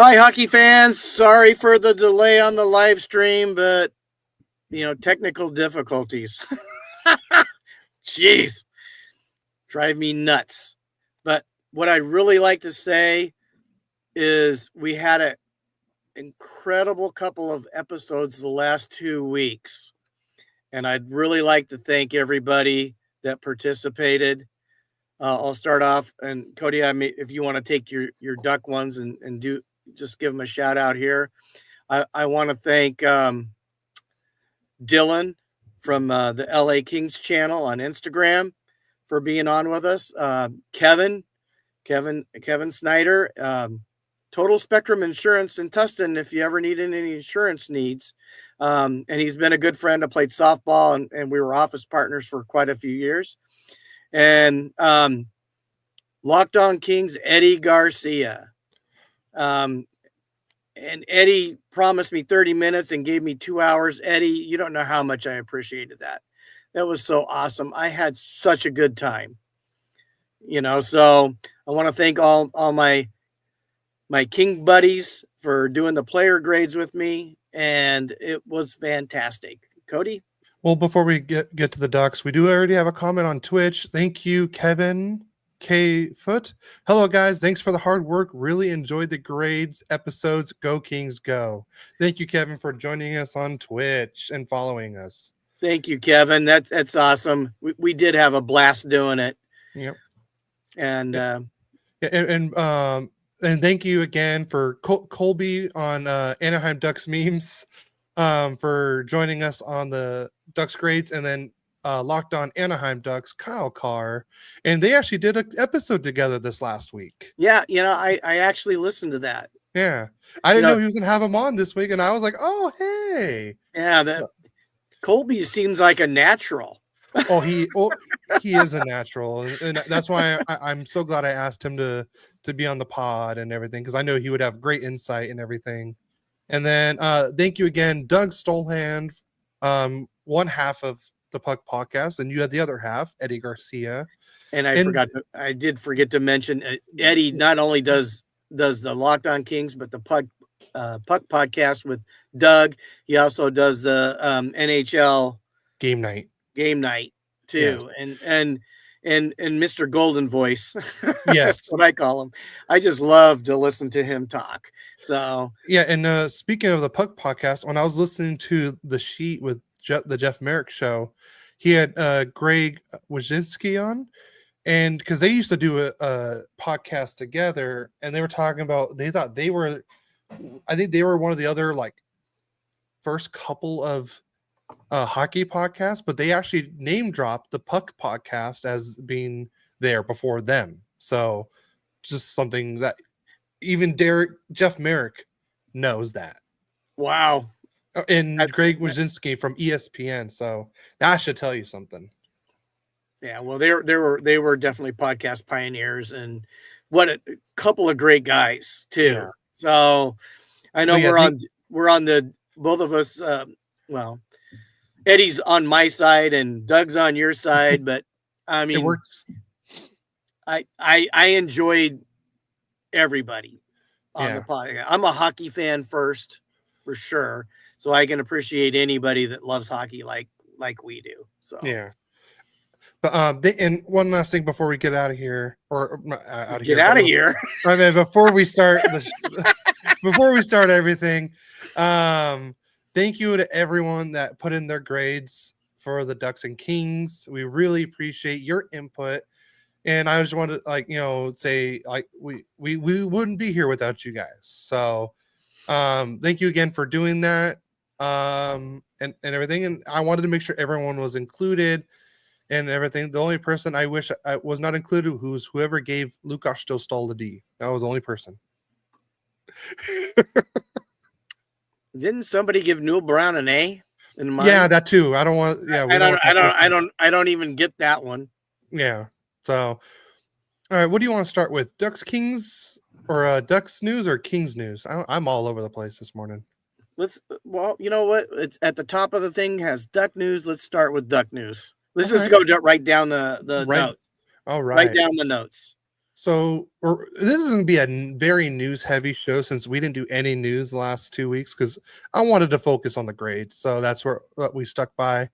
Hi, hockey fans. Sorry for the delay on the live stream, but, technical difficulties. Jeez, drive me nuts. But what I'd really like to say is we had an incredible couple of episodes the last 2 weeks. And I'd really like to thank everybody that participated. I'll start off, and Cody, if you want to take your duck ones and just give them a shout out here. I want to thank Dylan from the LA Kings channel on Instagram for being on with us. Kevin Snyder, Total Spectrum Insurance in Tustin, if you ever need any insurance needs. And he's been a good friend. I played softball and we were office partners for quite a few years. And Locked On Kings, Eddie Garcia. And Eddie promised me 30 minutes and gave me 2 hours. Eddie, you don't know how much I appreciated that. That was so awesome. I had such a good time. So I want to thank all my King buddies for doing the player grades with me, and it was fantastic. Cody? Well, before we get to the Ducks, we do already have a comment on Twitch. Thank you, Kevin K. Foot. Hello, guys. Thanks for the hard work. Really enjoyed the grades episodes. Go Kings, go. Thank you, Kevin, for joining us on Twitch and following us. Thank you, Kevin. That's awesome. We did have a blast doing it. Yep. And and thank you again for Colby on Anaheim Ducks memes for joining us on the Ducks grades, and then Locked On Anaheim Ducks, Kyle Carr, and they actually did an episode together this last week. Yeah, I actually listened to that. Yeah, I didn't know he was gonna have him on this week, and I was like, oh hey, yeah, Colby seems like a natural. he is a natural, and that's why I'm so glad I asked him to be on the pod and everything, because I know he would have great insight and everything. And then thank you again, Doug Stolhand, one half of the Puck Podcast, and you had the other half, Eddie Garcia. And I did forget to mention Eddie not only does the Locked On Kings, but the Puck Podcast with Doug. He also does the NHL game night too. Yes. And Mr. Golden Voice. Yes. That's what I call him. I just love to listen to him talk. So yeah. And speaking of the Puck Podcast, when I was listening to the sheet with the Jeff Merrick show, he had Greg Wyszynski on, and because they used to do a podcast together, and they were talking about, I think they were one of the other first couple of hockey podcast, but they actually name dropped the Puck Podcast as being there before them. So just something that even Jeff Merrick knows that. Wow. And Greg Wyszynski from ESPN. So that should tell you something. Yeah, well, they were definitely podcast pioneers, and what a couple of great guys too. Yeah. So I know we're on the both of us. Well, Eddie's on my side and Doug's on your side, but I mean, it works. I enjoyed everybody on the podcast. I'm a hockey fan first, for sure, so I can appreciate anybody that loves hockey like we do. So yeah. But and one last thing before we get out of here, or out of get out of here. I mean, before we start before we start everything, thank you to everyone that put in their grades for the Ducks and Kings. We really appreciate your input, and I just want to say we wouldn't be here without you guys. So thank you again for doing that and everything. And I wanted to make sure everyone was included and everything. The only person I wish I was not included was whoever gave Lukas Dostal the D. That was the only person. Didn't somebody give Newell Brown an A in mine? Yeah, that too. I don't want. Yeah, I don't even get that one. Yeah. So, all right. What do you want to start with? Ducks Kings or Ducks news or Kings news? I'm all over the place this morning. Well, you know what? It's at the top of the thing has Duck news. Let's start with Duck news. Let's just go right down the notes. All right. Write down the notes. So this is going to be a very news heavy show since we didn't do any news the last 2 weeks because I wanted to focus on the grades. So that's what we stuck by.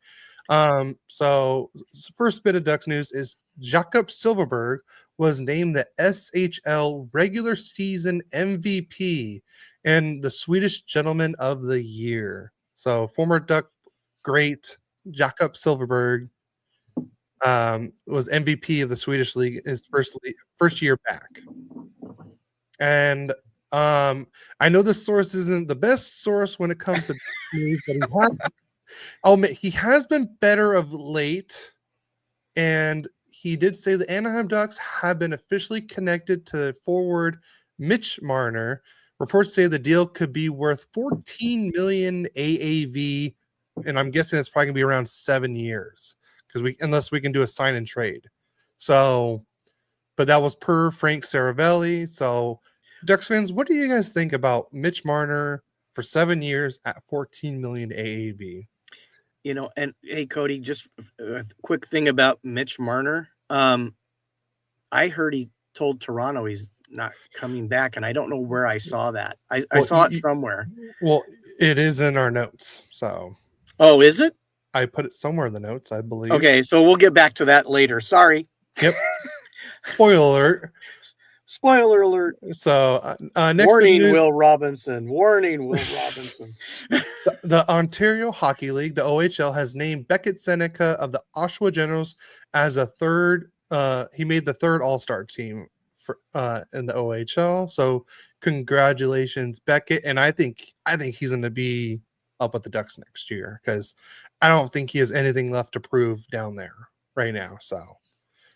So first bit of Ducks news is Jakob Silfverberg was named the SHL regular season MVP and the Swedish Gentleman of the Year. So former Duck great Jakob Silfverberg was MVP of the Swedish league his first year back. And I know this source isn't the best source when it comes to news, but he has been better of late. And he did say the Anaheim Ducks have been officially connected to forward Mitch Marner. Reports say the deal could be worth 14 million AAV, and I'm guessing it's probably gonna be around 7 years unless we can do a sign and trade. So, but that was per Frank Saravelli. So, Ducks fans, what do you guys think about Mitch Marner for 7 years at 14 million AAV? And hey, Cody, just a quick thing about Mitch Marner. I heard he told Toronto he's not coming back, and I don't know where I saw that. I saw it somewhere. Well, it is in our notes. So, oh, is it? I put it somewhere in the notes, I believe. Okay, so we'll get back to that later. Sorry. Yep. Spoiler alert. Spoiler alert. So, next warning, Will Robinson. Warning, Will Robinson. The Ontario Hockey League, the OHL, has named Beckett Seneca of the Oshawa Generals as a third. He made the third All-Star team in the OHL. So, congratulations, Beckett. And I think he's going to be up with the Ducks next year because I don't think he has anything left to prove down there right now. So.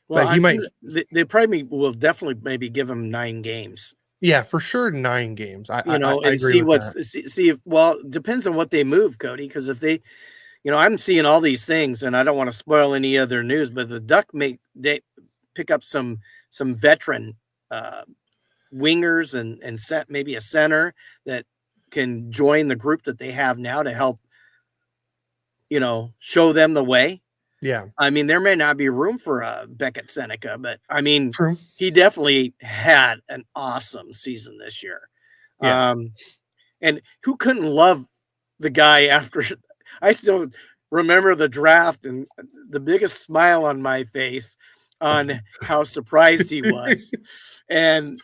Well, but he might. They probably will definitely maybe give him 9 games. Yeah, for sure, 9 games. I and see see if depends on what they move, Cody. Because if they, I'm seeing all these things, and I don't want to spoil any other news, but the Duck they pick up some veteran wingers and set maybe a center that can join the group that they have now to help, show them the way. Yeah. I mean, there may not be room for Beckett Seneca, but I mean, True. He definitely had an awesome season this year. Yeah. And who couldn't love the guy after? I still remember the draft and the biggest smile on my face on how surprised he was. And,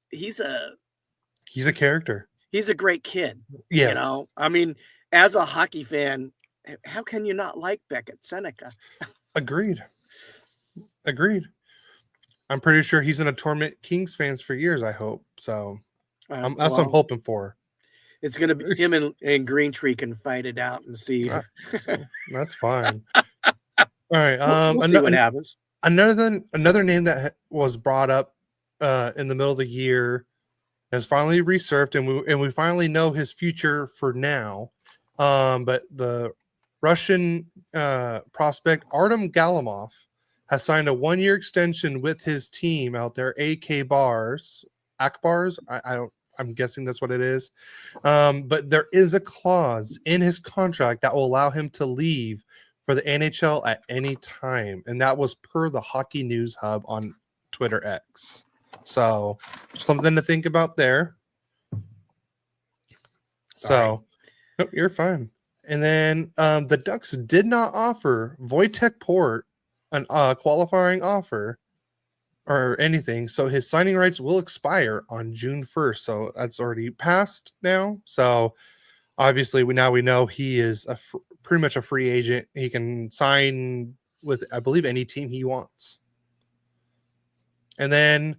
he's a character. He's a great kid. Yes. I mean, as a hockey fan, how can you not like Beckett Seneca? Agreed. I'm pretty sure he's going to torment Kings fans for years, I hope. So that's what I'm hoping for. It's going to be him and Green Tree can fight it out and see. That's fine. All right. We'll see what happens. Another name that was brought up in the middle of the year has finally resurfaced, and we finally know his future for now. But the Russian prospect Artem Galimov has signed a 1-year extension with his team out there, Akbars. I'm guessing that's what it is. But there is a clause in his contract that will allow him to leave for the NHL at any time, and that was per the Hockey News Hub on Twitter X. So something to think about there. Sorry. So, nope, you're fine. And then the Ducks did not offer Wojtek Port a qualifying offer or anything. So his signing rights will expire on June 1st. So that's already passed now. So obviously we know he is pretty much a free agent. He can sign with, I believe, any team he wants. And then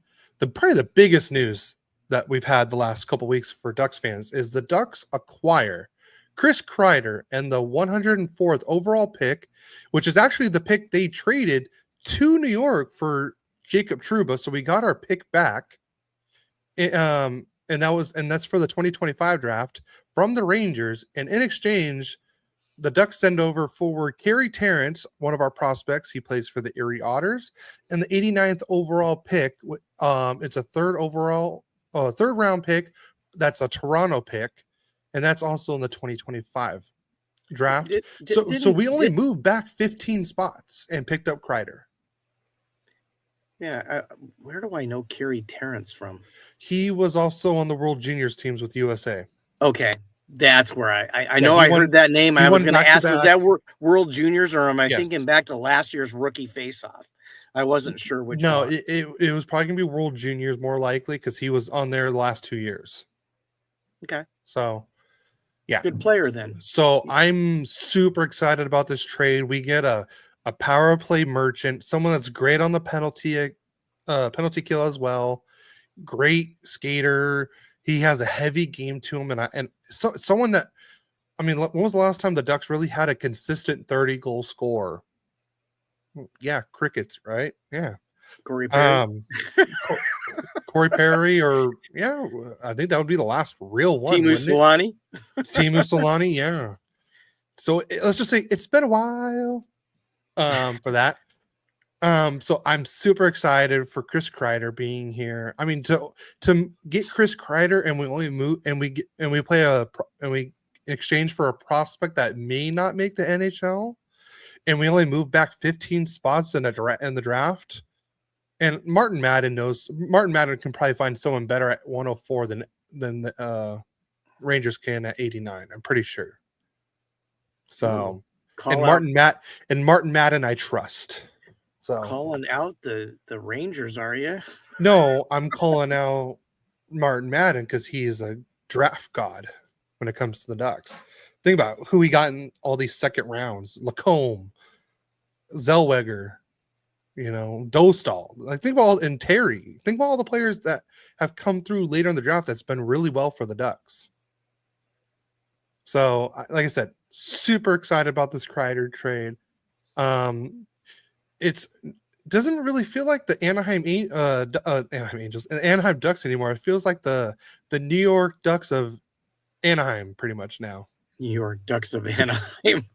probably the biggest news that we've had the last couple weeks for Ducks fans is the Ducks acquire Chris Kreider and the 104th overall pick, which is actually the pick they traded to New York for Jacob Trouba. So we got our pick back. And that's for the 2025 draft from the Rangers. And in exchange, the Ducks send over forward Kerry Terrence, one of our prospects. He plays for the Erie Otters, and the 89th overall pick. It's a third round pick. That's a Toronto pick. And that's also in the 2025 draft. So we only moved back 15 spots and picked up Kreider. Yeah. Where do I know Kerry Terrence from? He was also on the World Juniors teams with USA. Okay. That's where I Yeah, know he I won- heard that name. he I was won going to ask, was back-to-back. that World Juniors, or am I Yes. thinking back to last year's rookie face-off? I wasn't sure which No, one. it was probably going to be World Juniors more likely because he was on there the last 2 years. Okay. So, yeah. Good player then. So I'm super excited about this trade. We get a power play merchant, someone that's great on the penalty kill as well. Great skater. He has a heavy game to him, and someone that, I mean, when was the last time the Ducks really had a consistent 30-goal score? Yeah, crickets, right? Yeah. Corey Perry. Corey Perry, or yeah, I think that would be the last real one. Timu Solani. Timu Solani, yeah. So let's just say it's been a while for that. So I'm super excited for Chris Kreider being here. I mean, to get Chris Kreider, and we only move and we in exchange for a prospect that may not make the NHL, and we only move back 15 spots in the draft. And Martin Madden can probably find someone better at 104 than the Rangers can at 89. I'm pretty sure. So, Martin Madden, I trust. So calling out the Rangers, are you? No, I'm calling out Martin Madden because he is a draft god when it comes to the Ducks. Think about who we got in all these second rounds: Lacombe, Zellweger, Dostal. Think about Terry. Think about all the players that have come through later in the draft that's been really well for the Ducks. So, like I said, super excited about this Kreider trade. It's doesn't really feel like the Anaheim Angels and Anaheim Ducks anymore. It feels like the New York Ducks of Anaheim pretty much now. New York Ducks of Anaheim.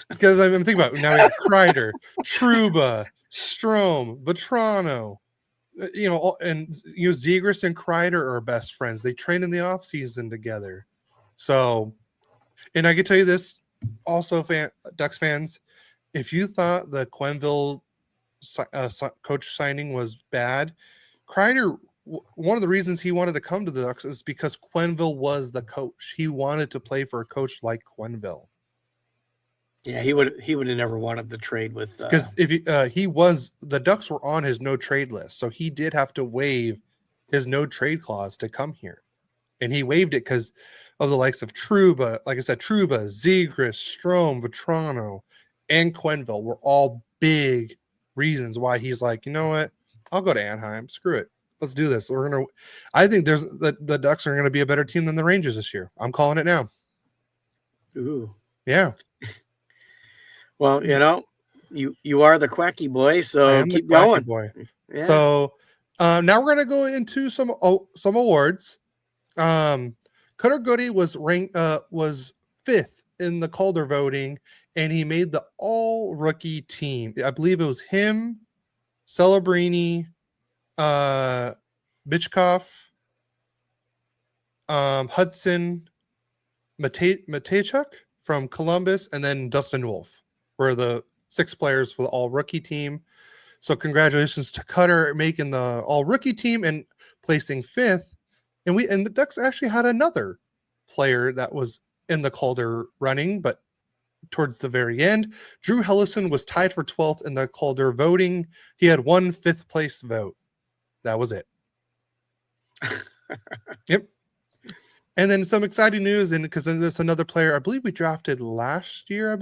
Because I'm thinking about now we have Kreider, Trouba, Strome, Vetrano, Zegras and Kreider are best friends. They train in the off season together. So, and I can tell you this also, Ducks fans, if you thought the Quenneville coach signing was bad, Kreider, one of the reasons he wanted to come to the Ducks is because Quenneville was the coach. He wanted to play for a coach like Quenneville. Yeah, he would have never wanted the trade with because if the Ducks were on his no trade list, so he did have to waive his no trade clause to come here, and he waived it because of the likes of Trouba. Like I said, Trouba, Zegras, Strome, Vetrano, and Quenneville were all big reasons why he's like, you know what, I'll go to Anaheim. Screw it, let's do this. I think the Ducks are gonna be a better team than the Rangers this year. I'm calling it now. Ooh, yeah. Well, you are the quacky boy, so keep going. Boy. Yeah. So now we're gonna go into some awards. Cutter Goody was ranked was 5th in the Calder voting, and he made the all rookie team. I believe it was him, Celebrini, Bichkov, Hudson, Matejchuk from Columbus, and then Dustin Wolf were the 6 players for the all rookie team. So congratulations to Cutter making the all rookie team and placing 5th. And the Ducks actually had another player that was in the Calder running, but towards the very end, Drew Hellison was tied for 12th in the Calder voting. He had 1 5th place vote. That was it. Yep. And then some exciting news, and because there's another player I believe we drafted last year,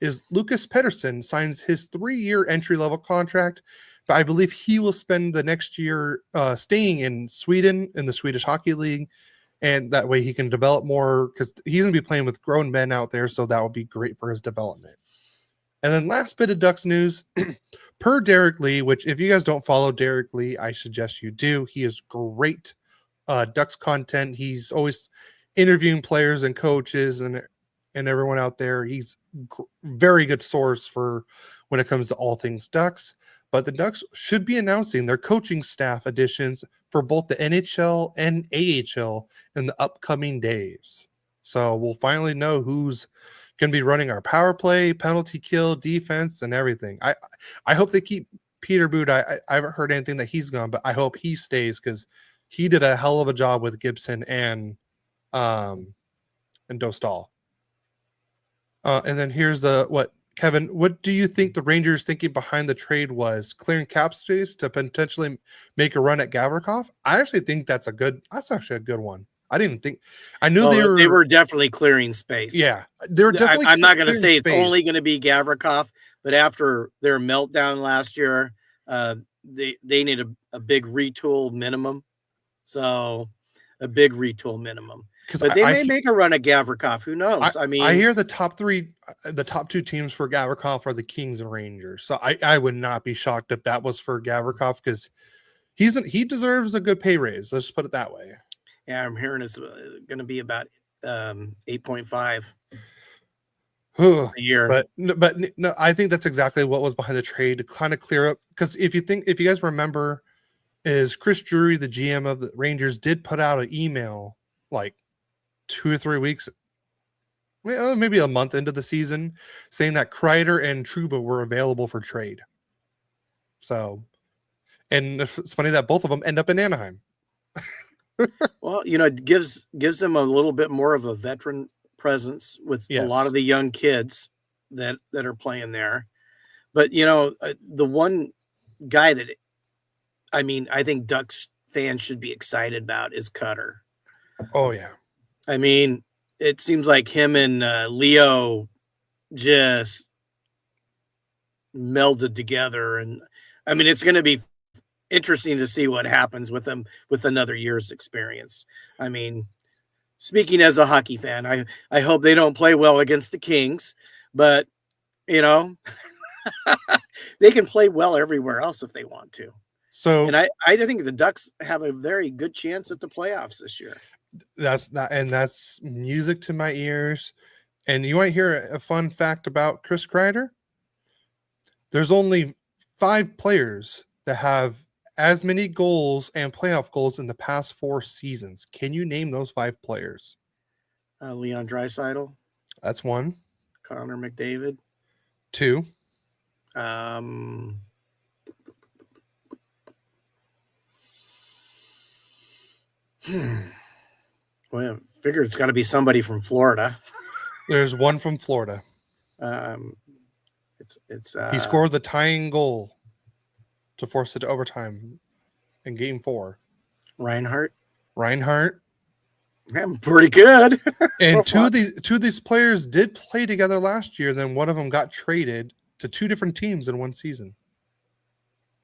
is Lucas Pettersson signs his 3-year entry-level contract. But I believe he will spend the next year staying in Sweden in the Swedish Hockey League, and that way he can develop more because he's going to be playing with grown men out there, so that would be great for his development. And then last bit of Ducks news, per Derek Lee, which if you guys don't follow Derek Lee, I suggest you do. He is great. Ducks content. He's always interviewing players and coaches and everyone out there. He's very good source for when it comes to all things Ducks. But the Ducks should be announcing their coaching staff additions for both the NHL and AHL in the upcoming days. So we'll finally know who's going to be running our power play, penalty kill, defense, and everything. I hope they keep Peter Boot, I haven't heard anything that he's gone, but I hope he stays because he did a hell of a job with Gibson and Dostal. And then here's Kevin, what do you think the Rangers thinking behind the trade was? Clearing cap space to potentially make a run at Gavrikov? I actually think that's actually a good one. I didn't think I knew they were definitely clearing space. Yeah, they were definitely. I'm not going to say it's only going to be Gavrikov, but after their meltdown last year, they need a big retool minimum. So a big retool minimum. But they may make a run at Gavrikov. Who knows? I mean, I hear the top two teams for Gavrikov are the Kings and Rangers. So I would not be shocked if that was for Gavrikov because he deserves a good pay raise. Let's just put it that way. Yeah, I'm hearing it's going to be about 8.5 a year. But no, I think that's exactly what was behind the trade to kind of clear up. Because if you guys remember, is Chris Drury, the GM of the Rangers, did put out an email like 2 or 3 weeks, maybe a month into the season, saying that Kreider and Trouba were available for trade. So, and it's funny that both of them end up in Anaheim. Well, it gives them a little bit more of a veteran presence with a lot of the young kids that are playing there. But, the one guy that, I think Ducks fans should be excited about is Cutter. Oh, yeah. I mean, it seems like him and Leo just melded together. And, it's going to be interesting to see what happens with them with another year's experience. Speaking as a hockey fan, I hope they don't play well against the Kings, but they can play well everywhere else if they want to. So, and I think the Ducks have a very good chance at the playoffs this year. That's music to my ears. And you want to hear a fun fact about Chris Kreider? There's only 5 players that have as many goals and playoff goals in the past 4 seasons. Can you name those 5 players? Leon Draisaitl. That's 1. Connor McDavid. 2. Well, I figure it's got to be somebody from Florida. There's 1 from Florida. He scored the tying goal to force it to overtime in Game 4. Reinhart. I'm pretty good. And two of these players did play together last year. Then one of them got traded to 2 different teams in one season.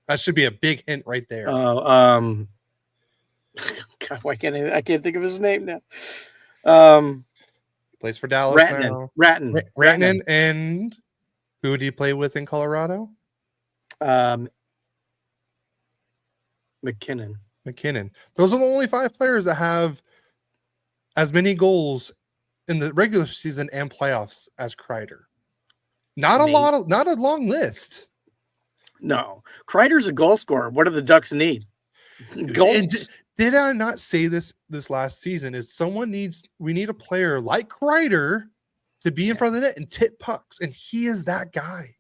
That should be a big hint right there. God, I can't think of his name now. Plays for Dallas now. Rantanen. And who did he play with in Colorado? McKinnon. Those are the only 5 players that have as many goals in the regular season and playoffs as Kreider. Not a long list. No, Kreider's a goal scorer. What do the Ducks need? Goals. Did I not say this last season? We need a player like Kreider to be in front of the net and tip pucks, and he is that guy.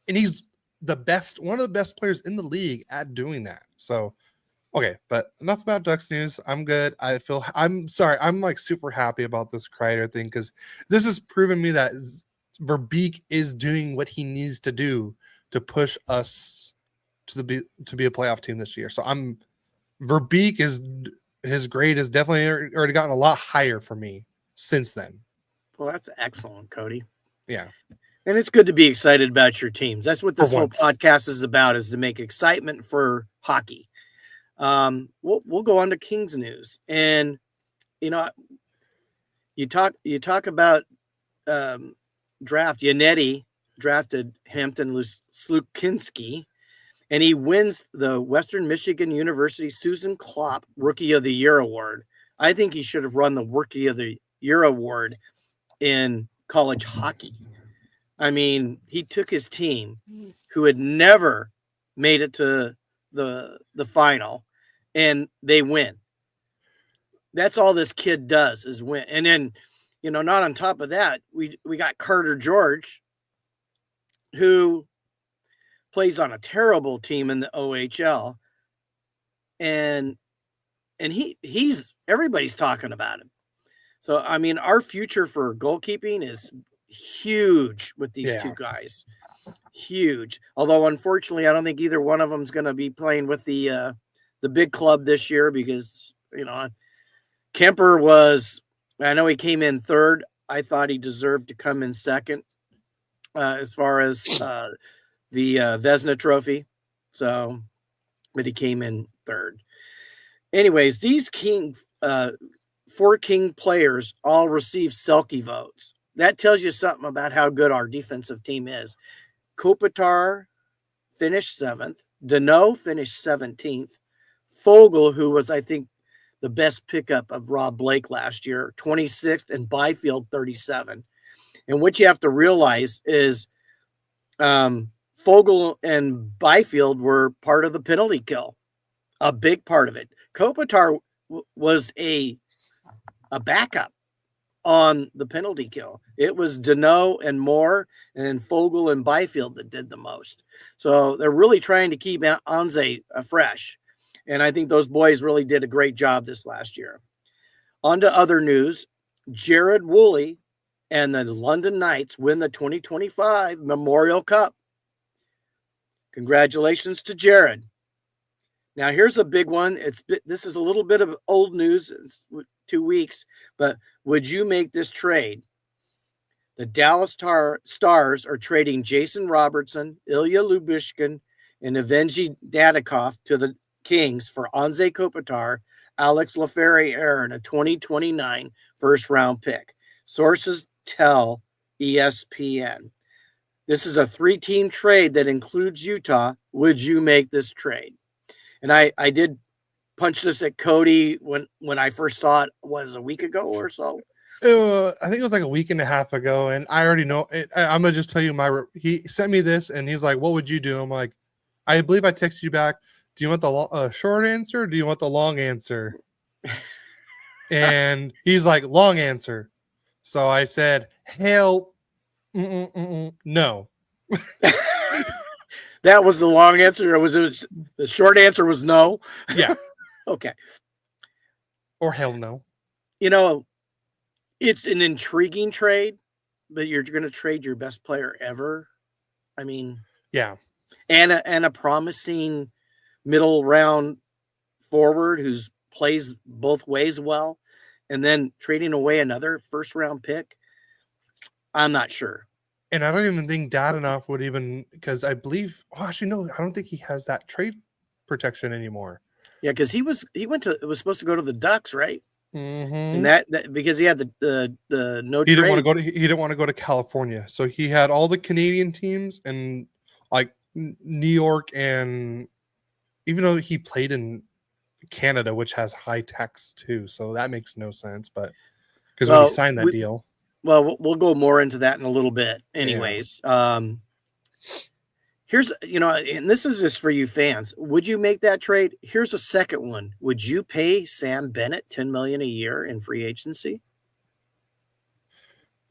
And he's one of the best players in the league at doing that. So, okay, but enough about Ducks news. I'm good. I'm sorry. I'm like super happy about this Kreider thing because this has proven me that Verbeek is doing what he needs to do to push us to be a playoff team this year. So Verbeek his grade has definitely already gotten a lot higher for me since then. Well, that's excellent, Cody. Yeah. And it's good to be excited about your teams. That's what this whole podcast is about, is to make excitement for hockey. We'll go on to Kings news. And, you talk about draft. Yannetti drafted Hampton Slukinski, and he wins the Western Michigan University Susan Klopp Rookie of the Year Award. I think he should have run the Rookie of the Year Award in college hockey. He took his team, who had never made it to the final, and they win. That's all this kid does is win. And then, not on top of that, we got Carter George, who plays on a terrible team in the OHL, and he's everybody's talking about him. So I mean, our future for goalkeeping is huge with these two guys. Huge. Although unfortunately, I don't think either one of them is going to be playing with the big club this year because Kemper was. I know he came in third. I thought he deserved to come in second as far as the Vezina Trophy. So, but he came in third. Anyways, these four King players all received Selke votes. That tells you something about how good our defensive team is. Kopitar finished 7th. Deneau finished 17th. Foegele, who was, I think, the best pickup of Rob Blake last year, 26th, and Byfield 37. And what you have to realize is Foegele and Byfield were part of the penalty kill, a big part of it. Kopitar was a backup on the penalty kill. It was Deneau and Moore and then Foegele and Byfield that did the most. So they're really trying to keep Anze fresh. And I think those boys really did a great job this last year. On to other news. Jared Woolley and the London Knights win the 2025 Memorial Cup. Congratulations to Jared. Now, here's a big one. This is a little bit of old news. It's 2 weeks, but would you make this trade? The Dallas Stars are trading Jason Robertson, Ilya Lyubushkin, and Evgeny Dadikov to the Kings for Anze Kopitar, Alex Laferriere, and a 2029 first-round pick. Sources tell ESPN. This is a 3-team trade that includes Utah. Would you make this trade? And I did punch this at Cody when I first saw it, was a week ago or so. I think it was like a week and a half ago, and I already know. I'm gonna just tell you he sent me this, and he's like, "What would you do?" I'm like, "I believe I texted you back. Do you want the short answer? Or do you want the long answer?" And he's like, "Long answer." So I said, "Hell, no." That was the long answer, or was it the short answer was no? Yeah. Okay. Or hell no. It's an intriguing trade, but you're going to trade your best player ever. I mean, yeah. And a promising middle round forward who's plays both ways well, and then trading away another first round pick. I'm not sure. And I don't even think Dadonov would even, because I believe, actually, no, I don't think he has that trade protection anymore. Yeah, because it was supposed to go to the Ducks, right? Mm-hmm. And that because he had the no he trade. He didn't want to go to California, so he had all the Canadian teams and like New York, and even though he played in Canada, which has high tax too, so that makes no sense. But because when he signed that deal. Well, we'll go more into that in a little bit. Anyways, here's, and this is just for you fans. Would you make that trade? Here's a second one. Would you pay Sam Bennett $10 million a year in free agency?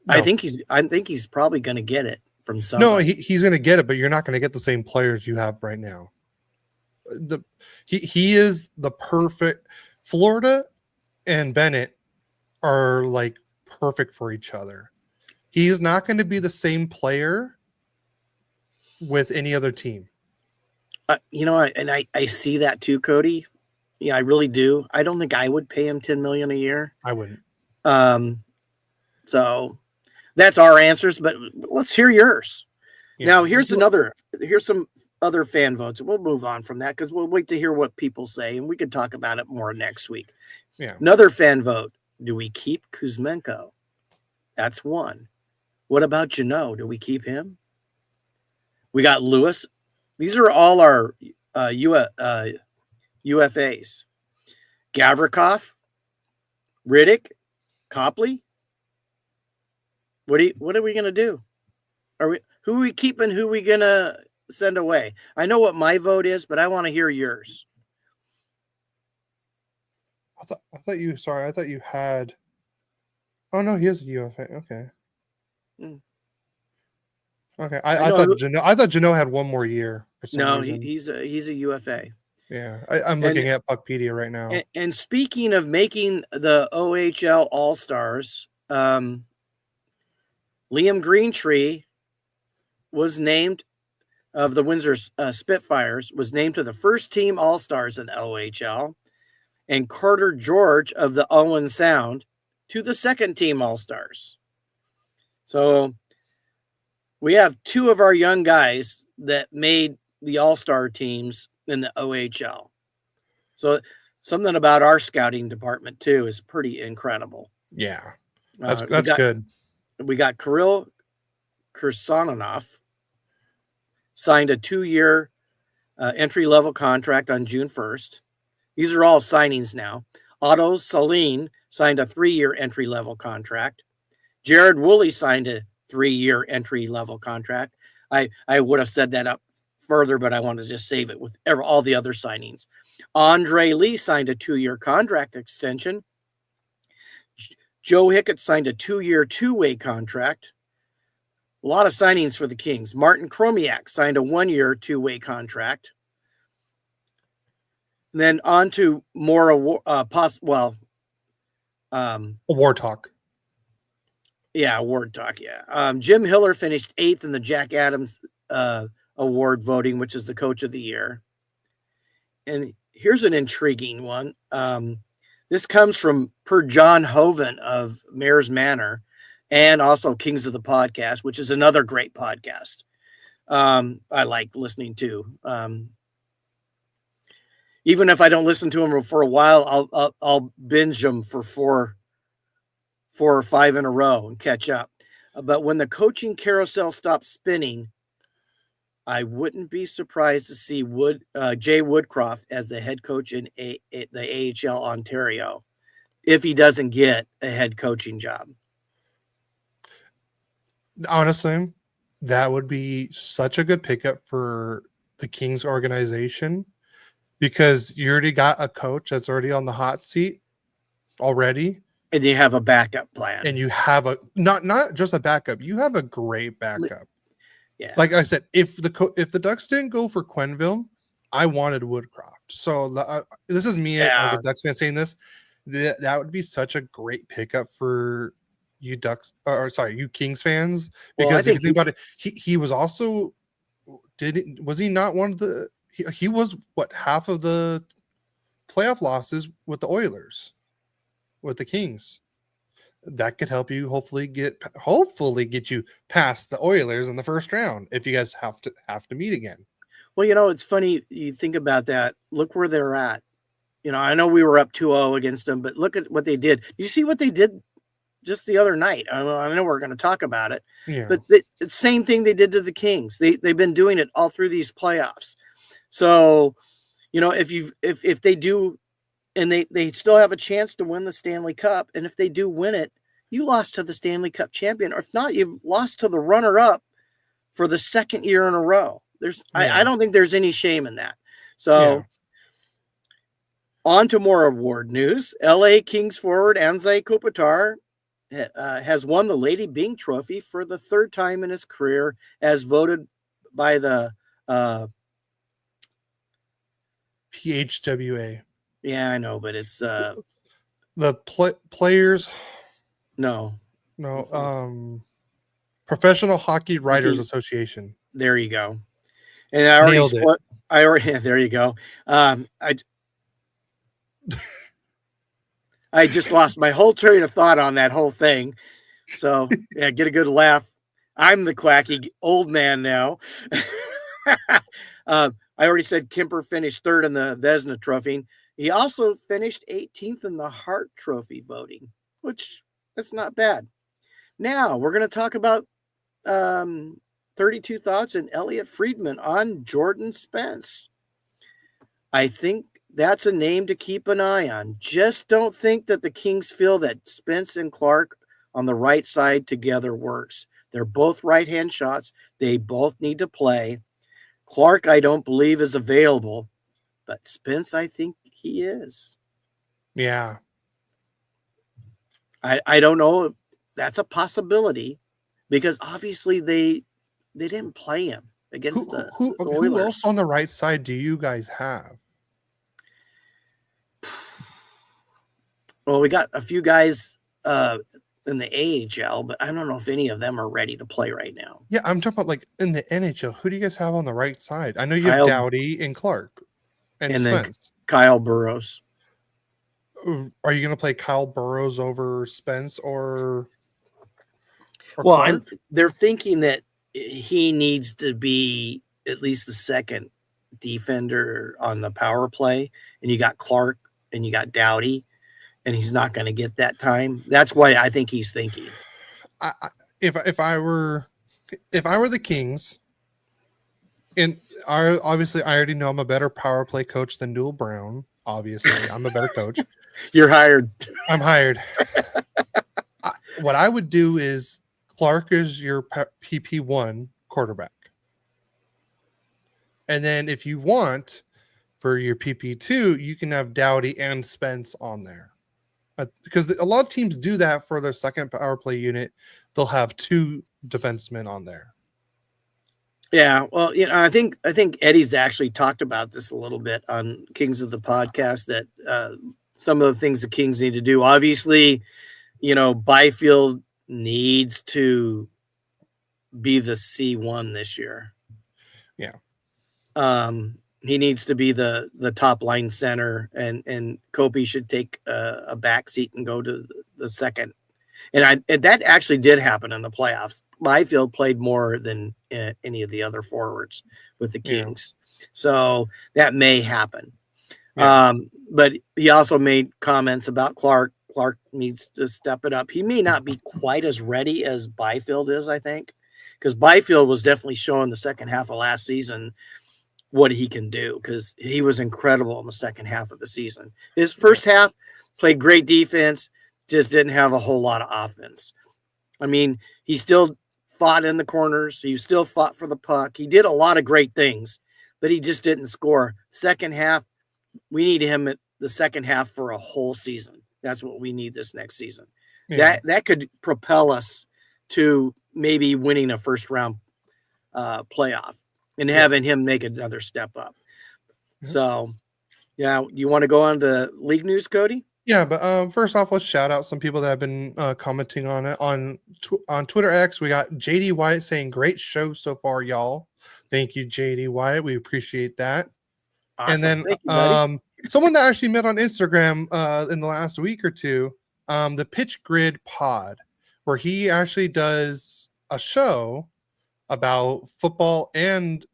No. I think he's probably going to get it from somebody. No, he's going to get it, but you're not going to get the same players you have right now. He is the perfect. Florida and Bennett are like perfect for each other. He's not going to be the same player with any other team. I see that too, Cody. Yeah, I really do. I don't think I would pay him $10 million a year. I wouldn't. So that's our answers, but let's hear yours. Yeah. Now, here's some other fan votes. We'll move on from that because we'll wait to hear what people say, and we can talk about it more next week. Yeah. Another fan vote. Do we keep Kuzmenko? That's one. What about Jeannot? Do we keep him? We got Lewis. These are all our UFAs. Gavrikov, Riddick, Copley. What are we gonna do? Who are we keeping? Who are we gonna send away? I know what my vote is, but I want to hear yours. I thought you had. Oh no, he is a UFA. Okay. Okay, I I know. thought Janot had one more year for some No, reason. he's a UFA. Yeah, I'm And looking at Puckpedia right now. and speaking of making the OHL All Stars, Liam Greentree was named of the Windsor Spitfires was named to the first team All Stars in OHL, and Carter George of the Owen Sound to the second team All Stars. So we have two of our young guys that made the All-Star teams in the OHL. So something about our scouting department too is pretty incredible. Yeah, Uh, that's good. We got Kirill Kirsanov signed a 2-year entry-level contract on June 1st. These are all signings now. Otto Saline signed a 3-year entry-level contract. Jared Woolley signed a 3-year entry-level contract. I would have said that up further, but I want to just save it with all the other signings. Andre Lee signed a 2-year contract extension. Joe Hickett signed a 2-year, 2-way contract. A lot of signings for the Kings. Martin Chromiak signed a 1-year, 2-way contract. And then on to more award talk. Yeah, award talk. Yeah. Jim Hiller finished 8th in the Jack Adams award voting, which is the coach of the year. And here's an intriguing one. This comes from per John Hoven of Mayor's Manor and also Kings of the Podcast, which is another great podcast. I like listening to. Even if I don't listen to them for a while, I'll binge them for 4 or 5 in a row and catch up. But when the coaching carousel stops spinning, I wouldn't be surprised to see Jay Woodcroft as the head coach in the AHL Ontario if he doesn't get a head coaching job. Honestly, that would be such a good pickup for the Kings organization because you already got a coach that's already on the hot seat already. And you have a backup plan. And you have a not just a backup, you have a great backup. Yeah. Like I said, if the Ducks didn't go for Quenneville, I wanted Woodcroft. So this is me as a Ducks fan saying this. That would be such a great pickup for you Ducks, you Kings fans. Because if you think about it, he was also was he not one of the he was half of the playoff losses with the Oilers, with the Kings. That could help you hopefully get you past the Oilers in the first round if you guys have to meet again. Well, it's funny you think about that. Look where they're at. I know we were up 2-0 against them, but look at what they did. You see what they did just the other night. I know we're going to talk about it, but it's the same thing they did to the Kings. They've been doing it all through these playoffs. So, if they do, and they still have a chance to win the Stanley Cup, and if they do win it, you lost to the Stanley Cup champion, or if not, you've lost to the runner-up for the second year in a row. I don't think there's any shame in that. So. On to more award news. LA Kings forward Anze Kopitar has won the Lady Byng Trophy for the 3rd time in his career, as voted by the PHWA. Yeah, I know, but it's the players. No. Professional Hockey Writers Association. There you go. And I already there you go. I just lost my whole train of thought on that whole thing. So, get a good laugh. I'm the quacky old man now. I already said Kemper finished 3rd in the Vezina Trophy. He also finished 18th in the Hart Trophy voting, which that's not bad. Now, we're going to talk about 32 thoughts and Elliot Friedman on Jordan Spence. I think that's a name to keep an eye on. Just don't think that the Kings feel that Spence and Clark on the right side together works. They're both right-hand shots. They both need to play. Clark, I don't believe, is available, but Spence, I think he is. Yeah. I don't know if that's a possibility, because obviously they they didn't play him against the Who Oilers. else on the right side do you guys have? Well, we got a few guys in the AHL, but I don't know if any of them are ready to play right now. Yeah, I'm talking about like in the NHL. Who do you guys have on the right side? I know you Kyle- have Doughty and Clark and And then Spence. Kyle Burrows. Are you going to play Kyle Burrows over Spence or Well, Clark? they're thinking that he needs to be at least the second defender on the power play, and you got Clark and you got Doughty, and he's not going to get that time. That's why I think he's thinking. If I were the Kings, and obviously I already know I'm a better power play coach than Newell Brown. Obviously, I'm a better coach. You're hired. I'm hired. What I would do is Clark is your PP1 quarterback. And then if you want for your PP2, you can have Doughty and Spence on there. Because a lot of teams do that for their second power play unit. They'll have 2 defensemen on there. Yeah, well, I think Eddie's actually talked about this a little bit on Kings of the Podcast, that some of the things the Kings need to do. Obviously, Byfield needs to be the C1 this year. Yeah. He needs to be the top line center, and Kopi should take a back seat and go to the second. And that actually did happen in the playoffs. Byfield played more than any of the other forwards with the Kings. Yeah. So that may happen. Yeah. But he also made comments about Clark. Clark needs to step it up. He may not be quite as ready as Byfield is, I think, because Byfield was definitely showing the second half of last season what he can do, because he was incredible in the second half of the season. His first half played great defense, just didn't have a whole lot of offense. I mean, he still fought in the corners. He still fought for the puck. He did a lot of great things, but he just didn't score. Second half, we need him at the second half for a whole season. That's what we need this next season. Yeah. That could propel us to maybe winning a first round playoff and having him make another step up. Yeah. So, you want to go on to league news, Cody? Yeah, but first off, let's shout out some people that have been commenting on it on Twitter X. We got JD Wyatt saying, "Great show so far, y'all." Thank you, JD Wyatt. We appreciate that. Awesome. And then thank you, someone that actually met on Instagram in the last week or two, the Pitch Grid Pod, where he actually does a show about football and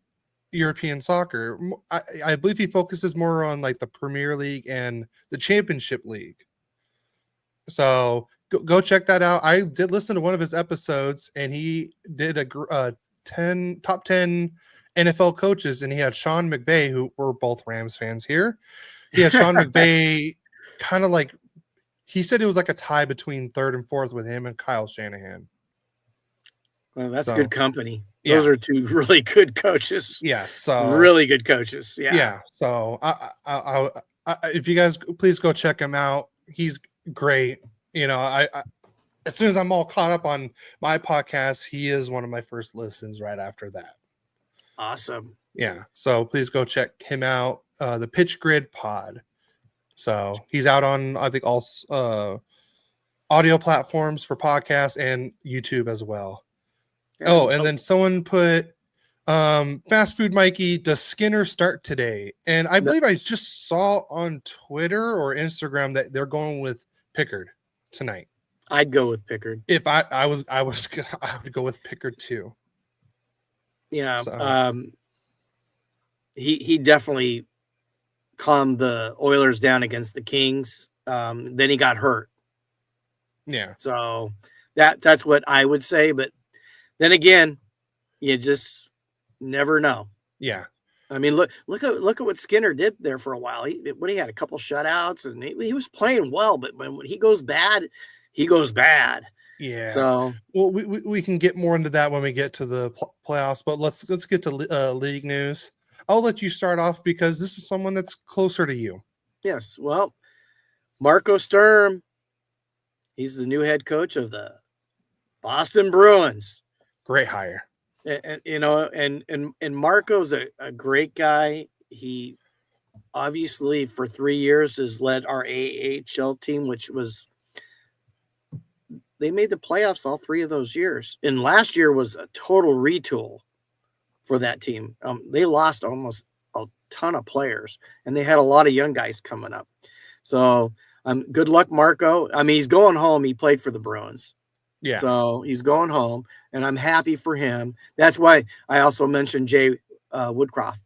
European soccer. I believe he focuses more on like the Premier League and the Championship League. So go check that out. I did listen to one of his episodes, and he did a top 10 NFL coaches, and he had Sean McVay, who we're both Rams fans here. He had Sean McVay kind of like, he said it was like a tie between third and fourth with him and Kyle Shanahan. Well, that's good company. Those are 2 really good coaches. Yeah, so really good coaches. Yeah. Yeah. So I if you guys please go check him out. He's great. I as soon as I'm all caught up on my podcast, he is one of my first listens right after that. Awesome. Yeah. So please go check him out. The Pitch Grid Pod. So he's out on, I think, all audio platforms for podcasts and YouTube as well. And then someone put Fast Food Mikey, does Skinner start today? And I believe I just saw on Twitter or Instagram that they're going with Pickard tonight. I'd go with Pickard. If I would go with Pickard too. Yeah. So. He definitely calmed the Oilers down against the Kings. Then he got hurt. Yeah. So that's what I would say. But then again, you just never know. Yeah. I mean, look at what Skinner did there for a while. He had a couple shutouts, and he was playing well, but when he goes bad, he goes bad. Yeah. So we can get more into that when we get to the playoffs. But let's get to league news. I'll let you start off because this is someone that's closer to you. Yes. Well, Marco Sturm, he's the new head coach of the Boston Bruins. Great hire. And Marco's a great guy. He obviously for 3 years has led our AHL team, which was they made the playoffs all 3 of those years. And last year was a total retool for that team. They lost almost a ton of players, and they had a lot of young guys coming up. So good luck, Marco. I mean, he's going home. He played for the Bruins. Yeah. So he's going home, and I'm happy for him. That's why I also mentioned Jay Woodcroft,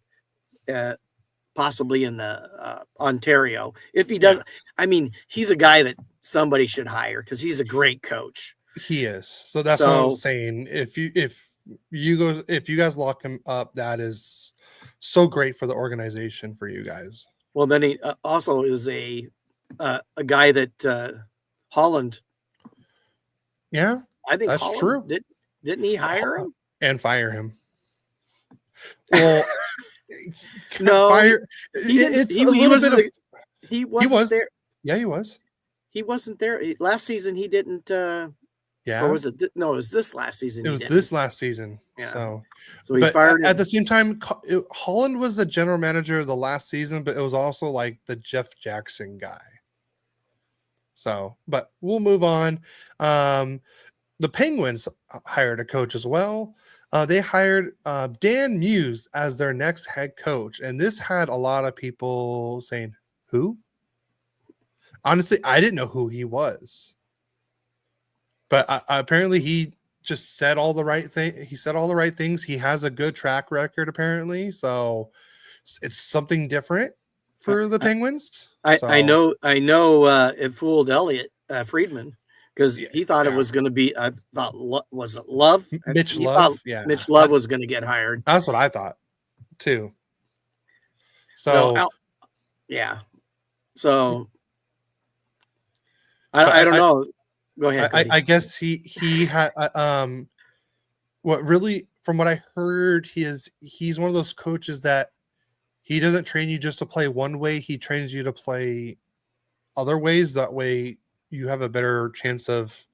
possibly in the Ontario. If he does, I mean, he's a guy that somebody should hire because he's a great coach. He is. So that's what I was saying. If you guys lock him up, that is so great for the organization for you guys. Well, then he also is a guy that Holland. Yeah, I think that's Holland, true. Didn't he hire him and fire him? Well, no, fire. He was there. Yeah, he was. He wasn't there last season. He didn't. Yeah. Or was it? No, it was this last season. It was this last season. Yeah. So he fired him. At the same time, Holland was the general manager of the last season, but it was also like the Jeff Jackson guy. So, but we'll move on. The Penguins hired a coach as well. They hired Dan Muse as their next head coach. And this had a lot of people saying, who? Honestly, I didn't know who he was. But apparently he just said all the right thing. He said all the right things. He has a good track record, apparently. So it's something different for the Penguins. I know it fooled Elliot Friedman because he thought it was going to be, I thought, was it Love? Mitch Love? Yeah. Mitch Love was going to get hired. That's what I thought, too. So, yeah. So, I don't know. Go ahead. I guess he had what really, from what I heard, he's one of those coaches that he doesn't train you just to play one way. He trains you to play other ways. That way you have a better chance of,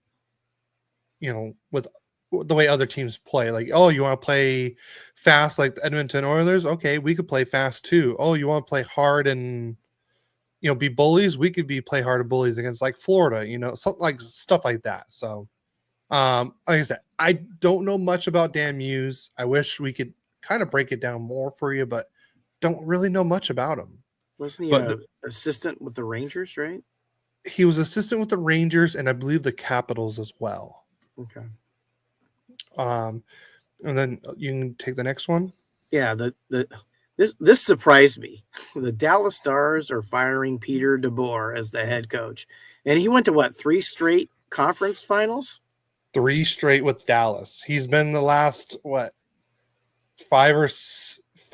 with the way other teams play. Like, oh, you want to play fast like the Edmonton Oilers? Okay, we could play fast too. Oh, you want to play hard and be bullies? We could play hard and bullies against like Florida, something like stuff like that. So, like I said, I don't know much about Dan Muse. I wish we could kind of break it down more for you, but don't really know much about him. Wasn't he an assistant with the Rangers, right? He was assistant with the Rangers and I believe the Capitals as well. Okay. And then you can take the next one. Yeah, This surprised me. The Dallas Stars are firing Peter DeBoer as the head coach. And he went to 3 straight conference finals? 3 straight with Dallas. He's been the last 5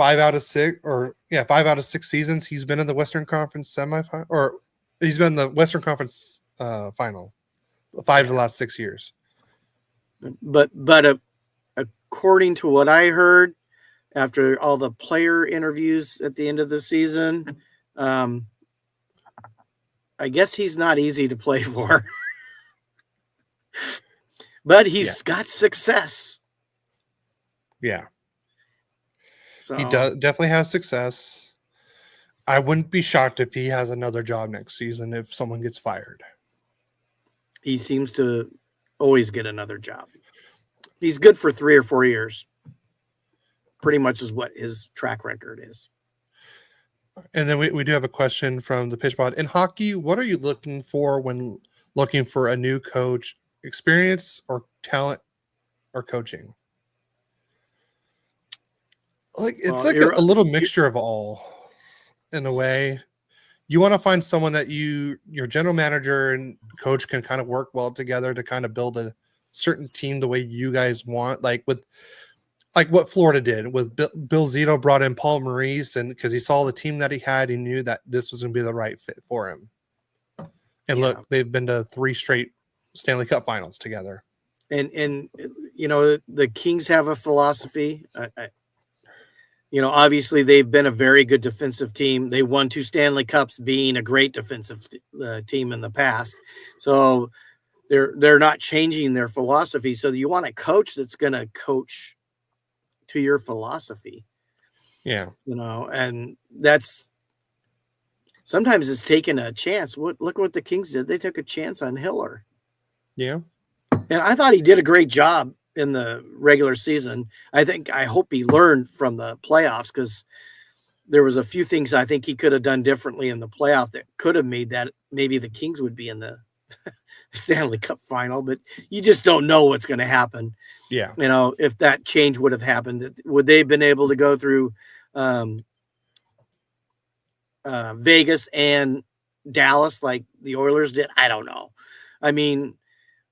out of 6 seasons. He's been in the Western Conference semifinal, or he's been in the Western Conference final 5 of the last 6 years. But according to what I heard, after all the player interviews at the end of the season, I guess he's not easy to play for. But he's got success. Yeah. So he definitely has success. I wouldn't be shocked if he has another job next season if someone gets fired. He seems to always get another job. He's good for 3 or 4 years. Pretty much is what his track record is. And then we do have a question from the Pitch Pod. In hockey, what are you looking for when looking for a new coach? Experience or talent or coaching? Like it's a little mixture of all in a way. You want to find someone that your general manager and coach can kind of work well together to kind of build a certain team the way you guys want, like what Florida did with Bill Zito brought in Paul Maurice, and because he saw the team that he had, he knew that this was going to be the right fit for him. And look, they've been to 3 straight Stanley Cup finals together. And the Kings have a philosophy. Obviously they've been a very good defensive team. They won 2 Stanley Cups being a great defensive team in the past. So they're not changing their philosophy. So you want a coach that's going to coach to your philosophy. Yeah. And that's sometimes it's taking a chance. Look what the Kings did. They took a chance on Hiller. Yeah. And I thought he did a great job in the regular season. I hope he learned from the playoffs, because there was a few things I think he could have done differently in the playoff that could have made that maybe the Kings would be in the Stanley Cup final, but you just don't know what's going to happen. Yeah. If that change would have happened, would they have been able to go through Vegas and Dallas like the Oilers did? I don't know. I mean,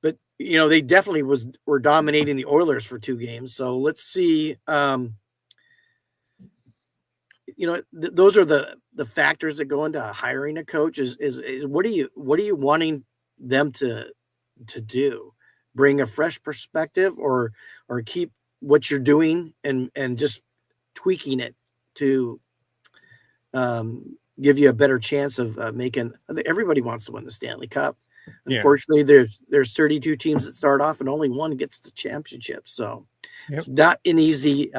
but they definitely were dominating the Oilers for 2 games. So let's see. Those are the factors that go into hiring a coach. Is what are you wanting them to do? Bring a fresh perspective, or keep what you're doing and just tweaking it to give you a better chance of making. Everybody wants to win the Stanley Cup. Unfortunately, there's 32 teams that start off and only one gets the championship. So It's not an easy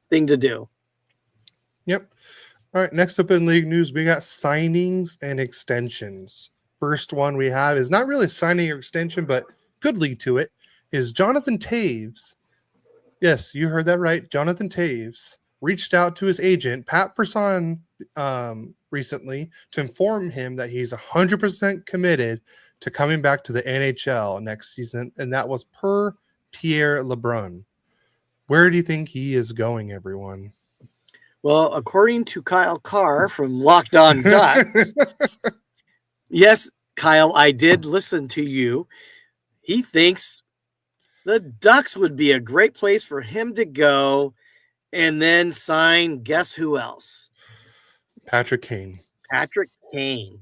thing to do. Yep. All right. Next up in league news, we got signings and extensions. First one we have is not really signing or extension, but could lead to it, is Jonathan Toews. Yes, you heard that right. Jonathan Toews reached out to his agent, Pat Brisson, recently to inform him that he's 100% committed to coming back to the NHL next season, and that was per Pierre LeBrun. Where do you think he is going, everyone? Well, according to Kyle Carr from Locked On Ducks, yes, Kyle, I did listen to you. He thinks the Ducks would be a great place for him to go and then sign, guess who else? Patrick Kane. Patrick Kane.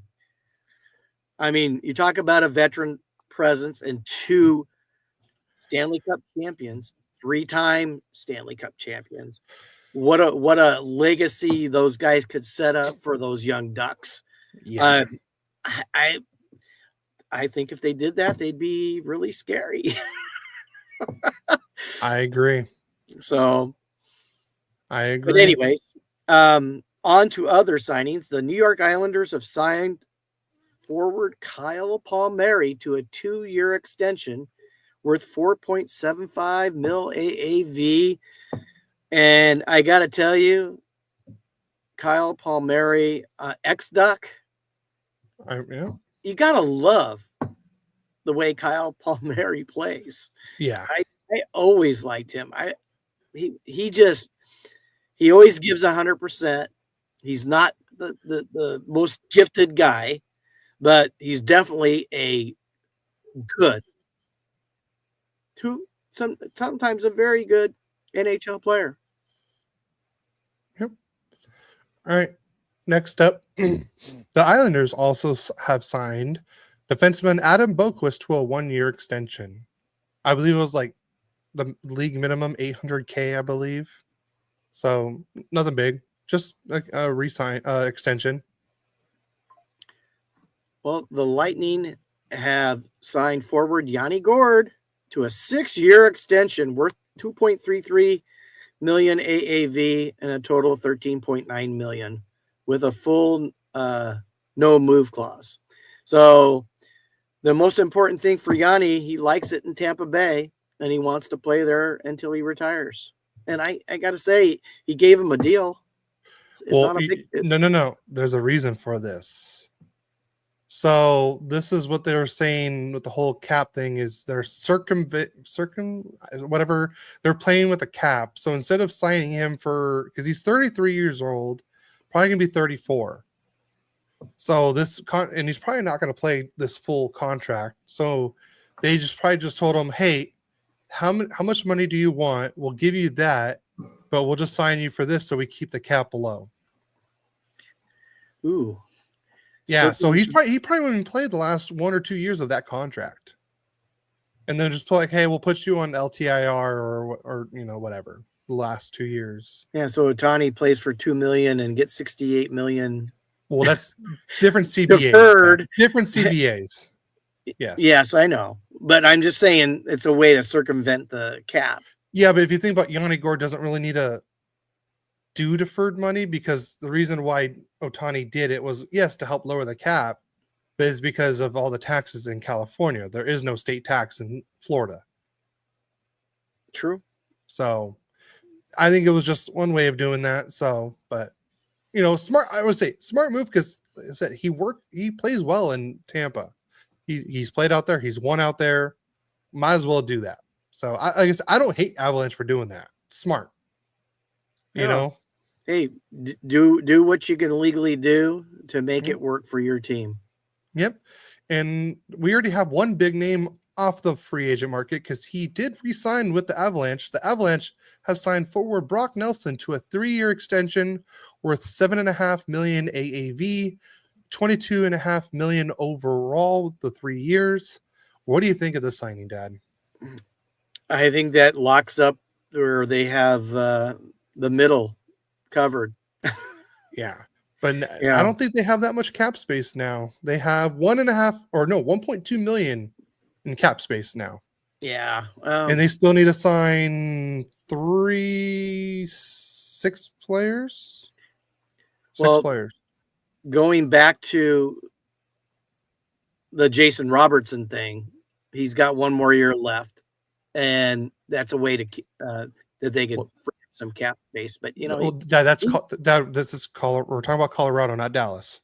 I mean, you talk about a veteran presence and 2 Stanley Cup champions, 3-time Stanley Cup champions. What a legacy those guys could set up for those young Ducks. Yeah. I think if they did that, they'd be really scary. I agree. So I agree. But anyways, on to other signings. The New York Islanders have signed forward Kyle Palmieri to a 2-year extension worth $4.75 million AAV. And I got to tell you, Kyle Palmieri, ex-Duck, you got to love the way Kyle Palmieri plays. Yeah. I always liked him. He always gives 100%. He's not the most gifted guy, but he's definitely a good, sometimes a very good NHL player. Yep. All right. Next up, the Islanders also have signed defenseman Adam Boqvist to a 1-year extension. I believe it was like the league minimum $800K, I believe. So nothing big, just like a extension. Well, the Lightning have signed forward Yanni Gourde to a 6-year extension worth $2.33 million AAV and a total of $13.9 million with a full no move clause. So the most important thing for Yanni, he likes it in Tampa Bay and he wants to play there until he retires. And I got to say, he gave him a deal. It's not a big deal. No. There's a reason for this. So this is what they were saying with the whole cap thing is they're whatever. They're playing with the cap. So instead of signing him because he's 33 years old, probably going to be 34. So and he's probably not going to play this full contract. So they probably just told him, hey, how much money do you want? We'll give you that, but we'll just sign you for this so we keep the cap below. Ooh. Yeah, so he probably won't even play the last 1 or 2 years of that contract. And then just put like, hey, we'll put you on LTIR or whatever, the last 2 years. Yeah, so Ohtani plays for $2 million and gets $68 million. Well, that's different CBAs. Deferred. Different CBAs. Yes. Yes, I know. But I'm just saying it's a way to circumvent the cap. Yeah, but if you think about Yanni Gore doesn't really need to do deferred money because the reason why Ohtani did it was, yes, to help lower the cap, but it's because of all the taxes in California. There is no state tax in Florida. True. So I think it was just one way of doing that. So, but smart. I would say smart move because, like I said, he plays well in Tampa. He's played out there. He's won out there. Might as well do that. So I guess I don't hate Avalanche for doing that. Smart. No. Hey, do what you can legally do to make it work for your team. Yep. And we already have one big name off the free agent market because he did re-sign with the Avalanche. The Avalanche have signed forward Brock Nelson to a 3-year extension worth $7.5 million AAV, $22.5 million overall with the 3 years. What do you think of this signing, Dad? I think that locks up where they have the middle covered. Yeah. But I don't think they have that much cap space now. They have 1.2 million in cap space now. Yeah. And they still need to sign 6 players. Six players. Going back to the Jason Robertson thing, he's got 1 more year left, and that's a way to that they can free up some cap space. But this is Colorado. We're talking about Colorado, not Dallas.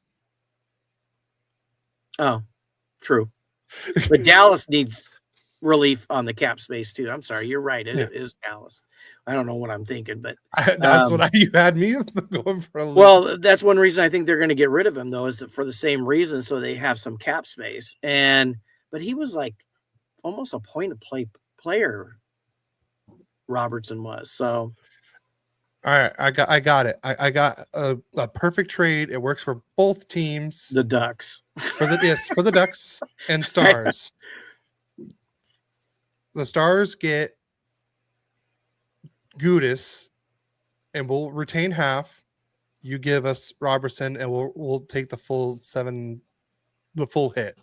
Oh, true. But Dallas needs relief on the cap space too. I'm sorry, you're right. It is Dallas. I don't know what I'm thinking, but that's what you had me going for. Well, that's one reason I think they're going to get rid of him, though, is for the same reason, so they have some cap space. But he was like almost a point-of-play player. Robertson was so. All right, I got it. I got a perfect trade. It works for both teams. The Ducks. For the Ducks and Stars. The Stars get Gudis, and we'll retain half. You give us Robertson, and we'll take the full hit.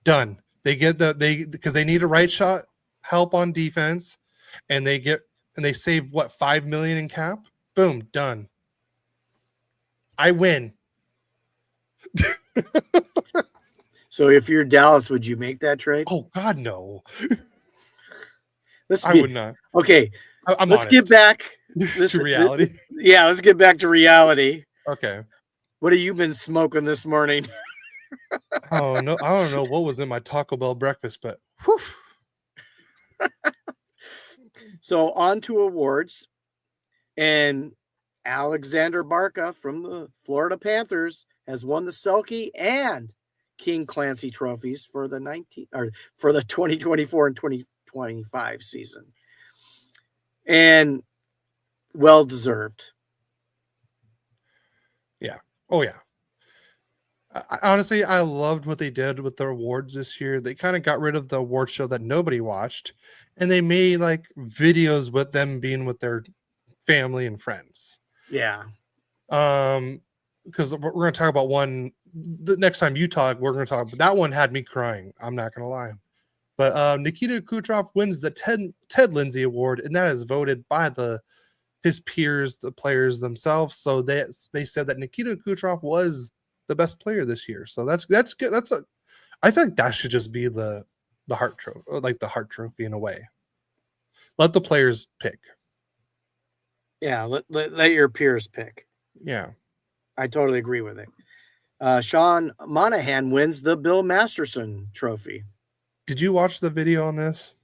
Done. They get because they need a right shot help on defense, and they save what, $5 million in cap. Boom, done. I win. So if you're Dallas, would you make that trade? Oh God, no. I would not. Okay, let's get back to reality. Let's get back to reality. Okay. What have you been smoking this morning? Oh no, I don't know what was in my Taco Bell breakfast, but whew. So on to awards, and Alexander Barca from the Florida Panthers has won the Selke and King Clancy trophies for the 2024 and 2025 season, and well deserved. Yeah. Oh yeah. Honestly, I loved what they did with the awards this year. They kind of got rid of the award show that nobody watched, and they made like videos with them being with their family and friends. Yeah. Because we're going to talk about one the next time you talk. We're going to talk, but that one had me crying. I'm not going to lie. But Nikita Kucherov wins the Ted Lindsay Award, and that is voted by his peers, the players themselves. So they said that Nikita Kucherov was the best player this year. So that's good. I think that should just be the Hart Trophy, like the Hart Trophy in a way. Let the players pick. Yeah, let your peers pick. Yeah, I totally agree with it. Sean Monahan wins the Bill Masterson Trophy. Did you watch the video on this?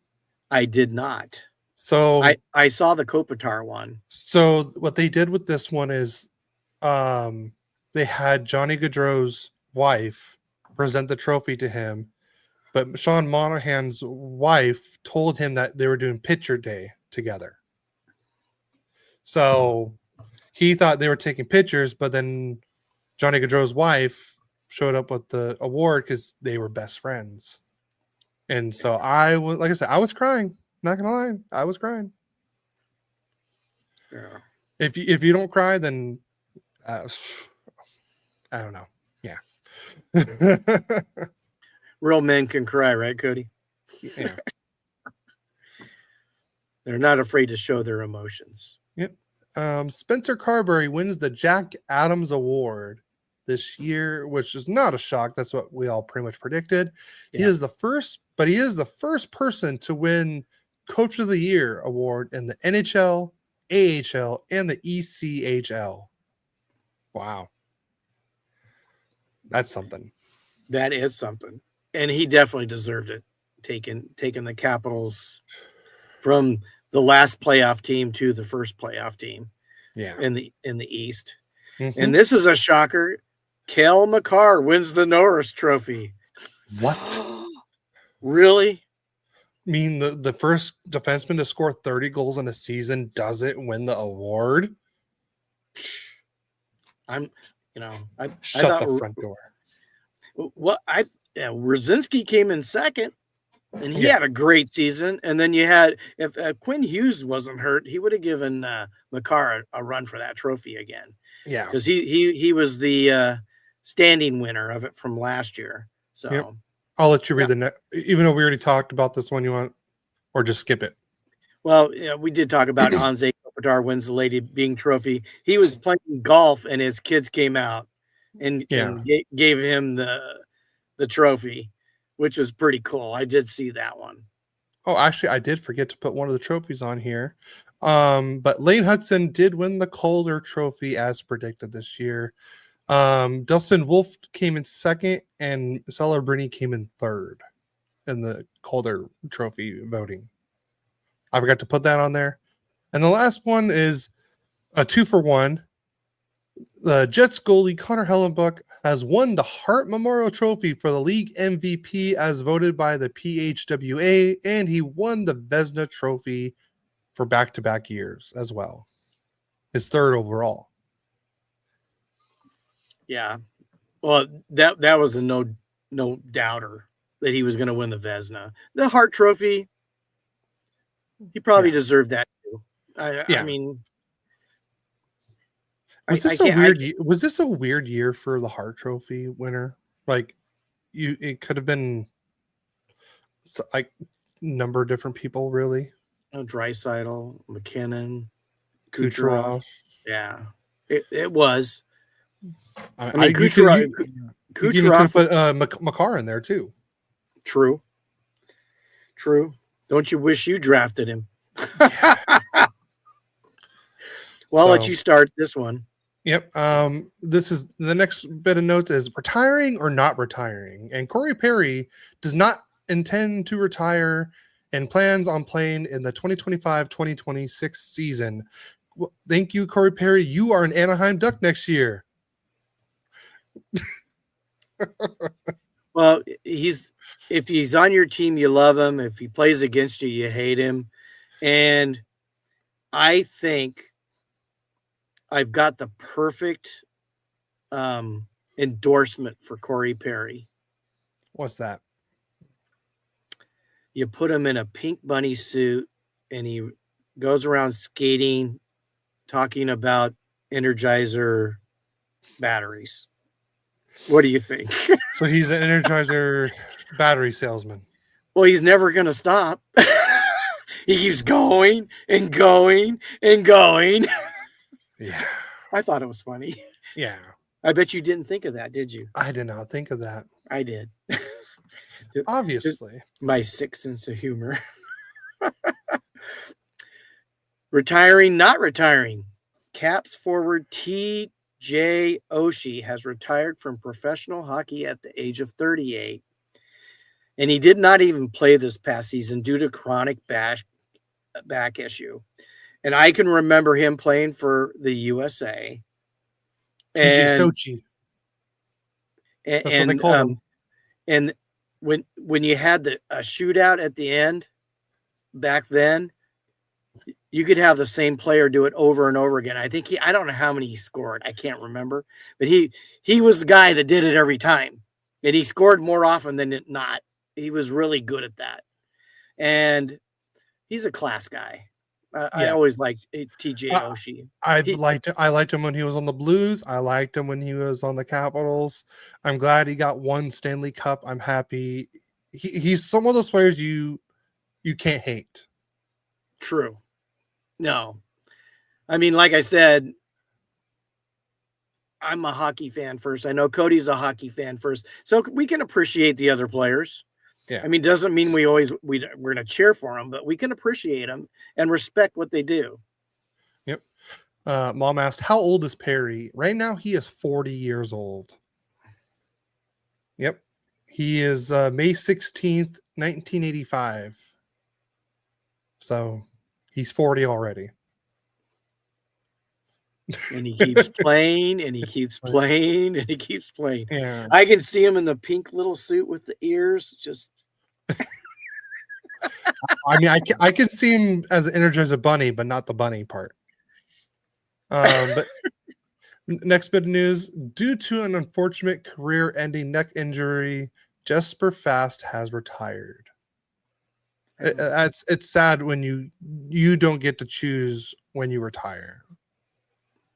I did not. So I saw the Kopitar one. So what they did with this one is, they had Johnny Gaudreau's wife present the trophy to him, but Sean Monahan's wife told him that they were doing picture day together. So he thought they were taking pictures, but then Johnny Gaudreau's wife showed up with the award because they were best friends. And so I was crying. Not gonna lie, I was crying. Yeah. If you don't cry, then I don't know. Yeah. Real men can cry, right, Cody? Yeah. They're not afraid to show their emotions. Yep. Spencer Carberry wins the Jack Adams Award this year, which is not a shock. That's what we all pretty much predicted. He Yeah. is the first person to win Coach of the Year award in the NHL, AHL, and the ECHL. Wow. That's something. That is something. And he definitely deserved it, taking the Capitals from the last playoff team to the first playoff team in the East. Mm-hmm. And this is a shocker. Cale Makar wins the Norris Trophy. What? Really? I mean, the first defenseman to score 30 goals in a season doesn't win the award? I Shut the front door. Ruzynski came in second, and he had a great season. And then you had, if Quinn Hughes wasn't hurt, he would have given Makar a run for that trophy again. Yeah, because he was the standing winner of it from last year. So I'll let you read the next, even though we already talked about this one. You want, or just skip it? Well, we did talk about Anze Kopitar wins the Lady Byng Trophy. He was playing golf, and his kids came out and gave him the trophy, which was pretty cool. I did see that one. Oh, actually, I did forget to put one of the trophies on here. But Lane Hudson did win the Calder Trophy as predicted this year. Dustin Wolf came in second, and Celebrini came in third in the Calder Trophy voting. I forgot to put that on there. And the last one is a 2-for-1. The Jets goalie Connor Hellenbuck has won the Hart Memorial Trophy for the league MVP as voted by the PHWA, and he won the Vezina Trophy for back-to-back years as well. His third overall. Yeah. Well, that was a no doubter that he was going to win the Vezina. The Hart Trophy, he probably deserved that too. I mean, was this a weird year for the Hart Trophy winner? Like, it could have been like number of different people, really. Draisaitl, McKinnon, Kucherov. Yeah, it was. I mean, Kucherov could put Makar in there too. True. Don't you wish you drafted him? Well, I'll let you start this one. Yep. This is the next bit of notes is retiring or not retiring. And Corey Perry does not intend to retire and plans on playing in the 2025-2026 season. Well, thank you, Corey Perry. You are an Anaheim Duck next year. Well, if he's on your team, you love him. If he plays against you, you hate him. And I think I've got the perfect endorsement for Corey Perry. What's that? You put him in a pink bunny suit, and he goes around skating, talking about Energizer batteries. What do you think? So he's an Energizer battery salesman. Well, he's never going to stop. He keeps going and going and going. Yeah. I thought it was funny. Yeah. I bet you didn't think of that, did you? I did not think of that. I did. Obviously. My sick sense of humor. Retiring, not retiring. Caps forward T.J. Oshie has retired from professional hockey at the age of 38. And he did not even play this past season due to chronic back issue. And I can remember him playing for the USA. TJ Sochi. That's what they called him. And when you had a shootout at the end back then, you could have the same player do it over and over again. I think I don't know how many he scored. I can't remember. But he was the guy that did it every time. And he scored more often than not. He was really good at that. And he's a class guy. I always liked TJ Oshie. I liked him when he was on the Blues. I liked him when he was on the Capitals. I'm glad he got one Stanley Cup. I'm happy. He's some of those players you can't hate. True. No. I mean, like I said, I'm a hockey fan first. I know Cody's a hockey fan first. So we can appreciate the other players. Yeah. I mean, doesn't mean we're going to cheer for them, but we can appreciate them and respect what they do. Yep. Mom asked, how old is Perry? Right now, he is 40 years old. Yep. He is May 16th, 1985. So he's 40 already. And he keeps playing and he keeps playing and he keeps playing. Yeah. I can see him in the pink little suit with the ears. Just. I mean, I can see him as an Energizer Bunny, but not the bunny part. But next bit of news: due to an unfortunate career-ending neck injury, Jesper Fast has retired. It's sad when you don't get to choose when you retire.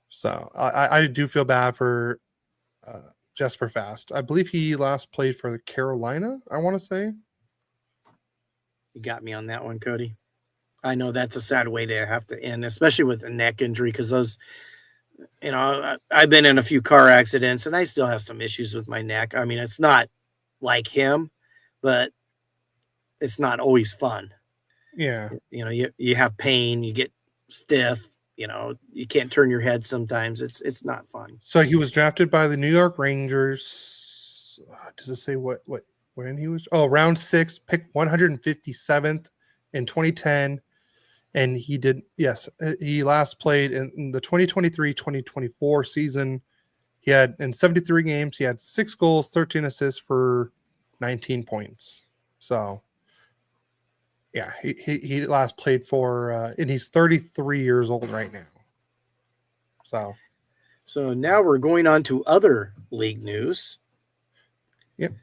So I do feel bad for Jesper Fast. I believe he last played for Carolina, I want to say. You got me on that one, Cody. I know that's a sad way to have to end, especially with a neck injury, because those, I've been in a few car accidents and I still have some issues with my neck. I mean, it's not like him, but it's not always fun. Yeah. You have pain, you get stiff, you can't turn your head sometimes. It's not fun. So he was drafted by the New York Rangers. Does it say what when he was? Oh, round 6, pick 157th in 2010. And he last played in the 2023-2024 season. He had in 73 games, he had 6 goals, 13 assists for 19 points. So yeah, he last played for and he's 33 years old right now. So now we're going on to other league news. Yep.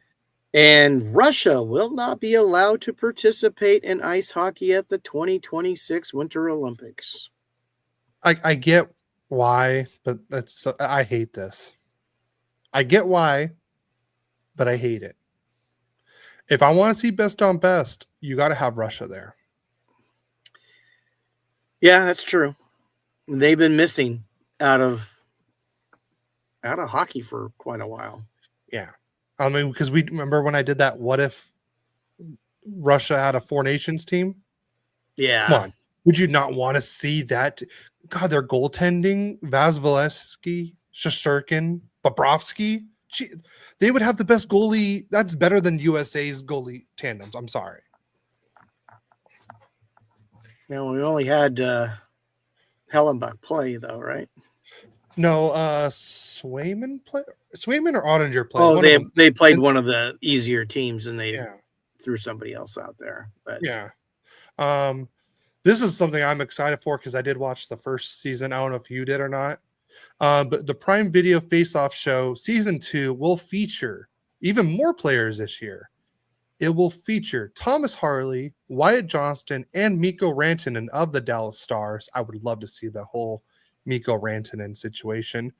And Russia will not be allowed to participate in ice hockey at the 2026 Winter Olympics. I get why, but I hate this. I get why, but I hate it. If I want to see best on best, you got to have Russia there. Yeah, that's true. They've been missing out of hockey for quite a while. Yeah. I mean, because we remember when I did that, what if Russia had a 4 nations team? Yeah. Come on. Would you not want to see that? God, their goaltending, Vasilevsky, Shesterkin, Bobrovsky, they would have the best goalie. That's better than USA's goalie tandems. I'm sorry. Now, we only had Hellenbach play, though, right? No, Swayman or Ottinger played. Oh, they played one of the easier teams, and they threw somebody else out there. But yeah, this is something I'm excited for because I did watch the first season. I don't know if you did or not. But the Prime Video Face-Off show season 2 will feature even more players this year. It will feature Thomas Harley, Wyatt Johnston, and Mikko Rantanen of the Dallas Stars. I would love to see the whole Mikko Rantanen situation.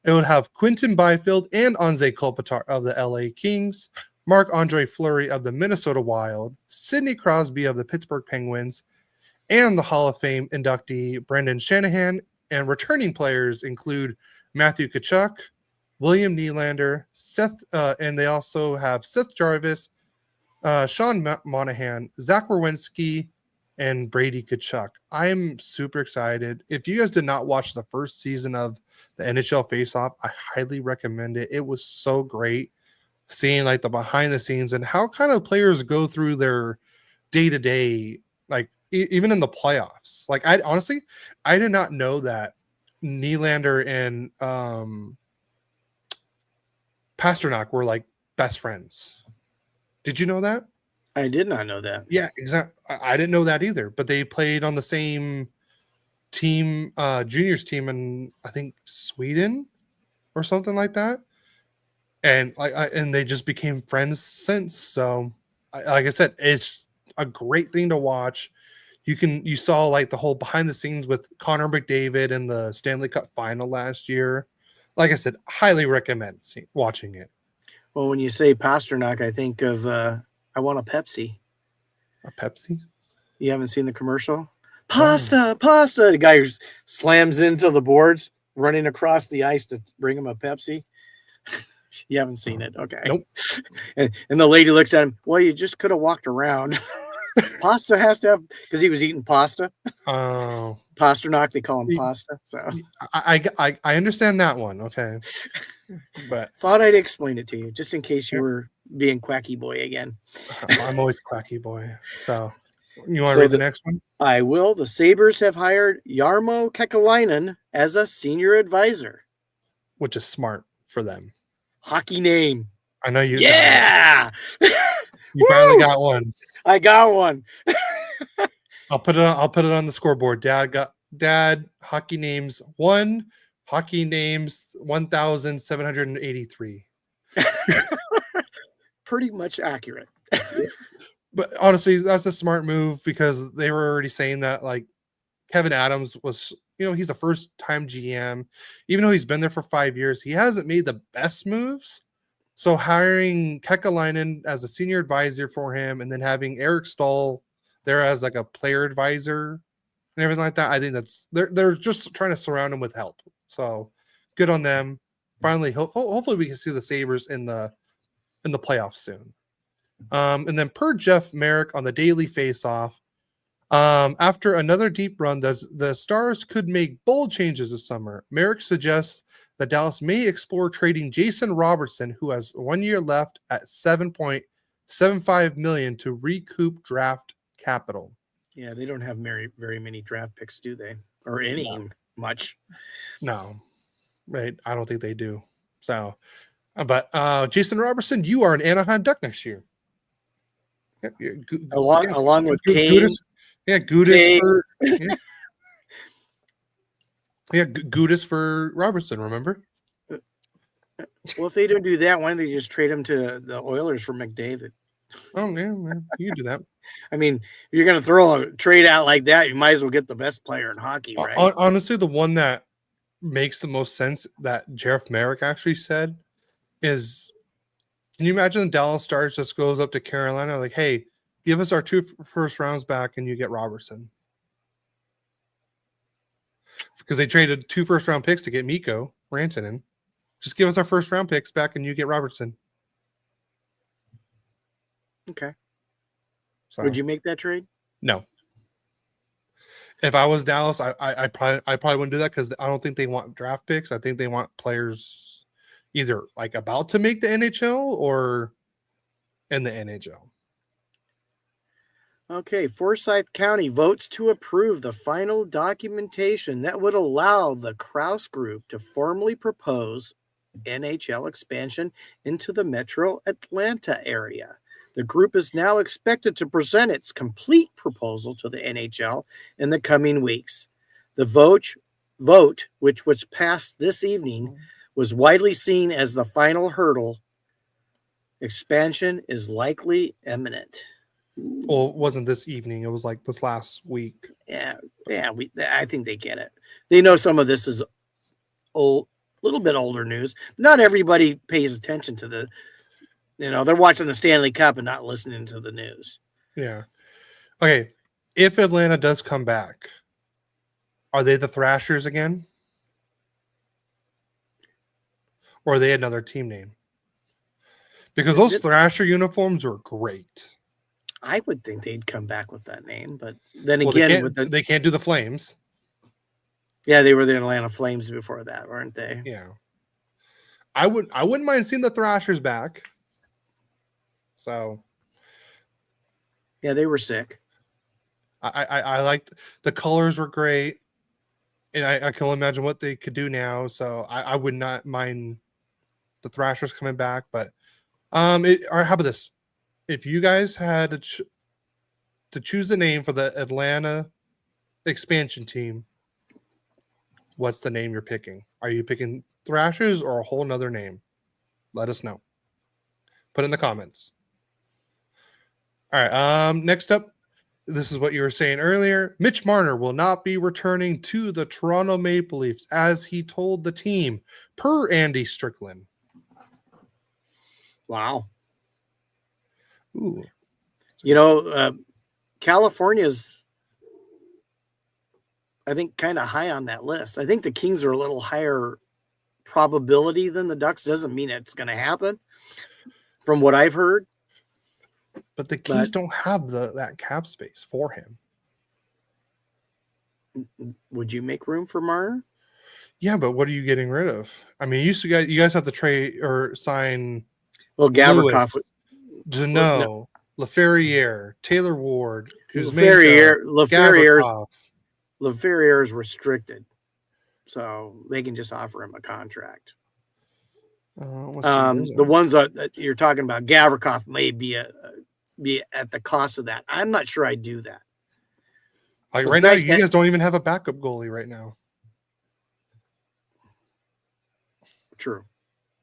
It would have Quinton Byfield and Anze Kopitar of the LA Kings, Marc-Andre Fleury of the Minnesota Wild, Sidney Crosby of the Pittsburgh Penguins, and the Hall of Fame inductee Brendan Shanahan. And returning players include Matthew Tkachuk, William Nylander, and they also have Seth Jarvis, Sean Monahan, Zach Werenski, and Brady Tkachuk. I'm super excited. If you guys did not watch the first season of the NHL Face-Off, I highly recommend it. It was so great seeing like the behind the scenes and how kind of players go through their day-to-day, like even in the playoffs. Like I did not know that Nylander and Pasternak were like best friends. Did you know that? I did not know that. Yeah, exactly. I didn't know that either. But they played on the same team, juniors team in I think Sweden or something like that. And and they just became friends since. So, like I said, it's a great thing to watch. You saw like the whole behind the scenes with Connor McDavid in the Stanley Cup final last year. Like I said, highly recommend watching it. Well, when you say Pasternak, I think of I want a Pepsi. A Pepsi? You haven't seen the commercial? Pasta, pasta. The guy who slams into the boards, running across the ice to bring him a Pepsi. You haven't seen it. Okay. Nope. And the lady looks at him. Well, you just could have walked around. Pasta has to have, because he was eating pasta. Oh. Pasternak, they call him pasta. So I understand that one. Okay. But thought I'd explain it to you just in case you were being quacky boy again. I'm always quacky boy. So you want to read the next one? I will. The Sabres have hired Jarmo Kekalainen as a senior advisor. Which is smart for them. Hockey name. I know you. Yeah. You finally got one. I got one. I'll put it on the scoreboard. Dad hockey names 1, hockey names 1,783. Pretty much accurate. But honestly, that's a smart move because they were already saying that like Kevin Adams was, he's a first-time GM. Even though he's been there for 5 years, he hasn't made the best moves. So hiring Kekalainen as a senior advisor for him and then having Eric Stahl there as like a player advisor and everything like that, I think they're just trying to surround him with help. So good on them. Finally, hopefully we can see the Sabres in the playoffs soon. And then per Jeff Merrick on the Daily Faceoff, after another deep run, the Stars could make bold changes this summer. Merrick suggests that Dallas may explore trading Jason Robertson, who has 1 year left at $7.75 million to recoup draft capital. Yeah, they don't have very many draft picks, do they? Or any much? No, right? I don't think they do. So, but Jason Robertson, you are an Anaheim Duck next year. Yeah, along with Kane. Gudis for Gudis for Robertson. Remember? Well, if they don't do that, why don't they just trade him to the Oilers for McDavid? Oh man, you can do that. I mean, if you're going to throw a trade out like that, you might as well get the best player in hockey, right? Honestly, the one that makes the most sense that Jeff Merrick actually said is, can you imagine the Dallas Stars just goes up to Carolina like, hey, give us our 2 first rounds back and you get Robertson. Because they traded 2 first round picks to get Mikko Rantanen. Just give us our first round picks back and you get Robertson. Okay. So, would you make that trade? No. If I was Dallas, I probably wouldn't do that because I don't think they want draft picks. I think they want players either like about to make the NHL or in the NHL. Okay, Forsyth County votes to approve the final documentation that would allow the Krause Group to formally propose NHL expansion into the metro Atlanta area. The group is now expected to present its complete proposal to the NHL in the coming weeks. The vote, which was passed this evening, was widely seen as the final hurdle. Expansion is likely imminent. Well, it wasn't this evening. It was like this last week. Yeah. I think they get it. They know some of this is old, little bit older news. Not everybody pays attention to they're watching the Stanley Cup and not listening to the news. Yeah. Okay. If Atlanta does come back, are they the Thrashers again? Or are they another team name? Because those Thrasher uniforms were great. I would think they'd come back with that name, but then again, they can't do the Flames. Yeah, they were the Atlanta Flames before that, weren't they? Yeah. I wouldn't mind seeing the Thrashers back. So, yeah, they were sick. I liked the colors were great, and I can only imagine what they could do now. So I would not mind the Thrashers coming back. But how about this? If you guys had to choose a name for the Atlanta expansion team, what's the name you're picking? Are you picking Thrashers or a whole nother name? Let us know. Put in the comments. All right. Next up, this is what you were saying earlier. Mitch Marner will not be returning to the Toronto Maple Leafs, as he told the team, per Andy Strickland. Wow. Ooh. California's I think, kind of high on that list. I think the Kings are a little higher probability than the Ducks. Doesn't mean it's going to happen from what I've heard. But the Kings don't have that cap space for him. Would you make room for Marner? Yeah, but what are you getting rid of? I mean, you guys have to trade or sign. Well, Gavrikov, Janot, Laferriere, Taylor Ward, Laferriere is restricted, so they can just offer him a contract. The ones that you're talking about, Gavrikov may be at the cost of that. I'm not sure I'd do that. Like right now, you guys don't even have a backup goalie right now. True.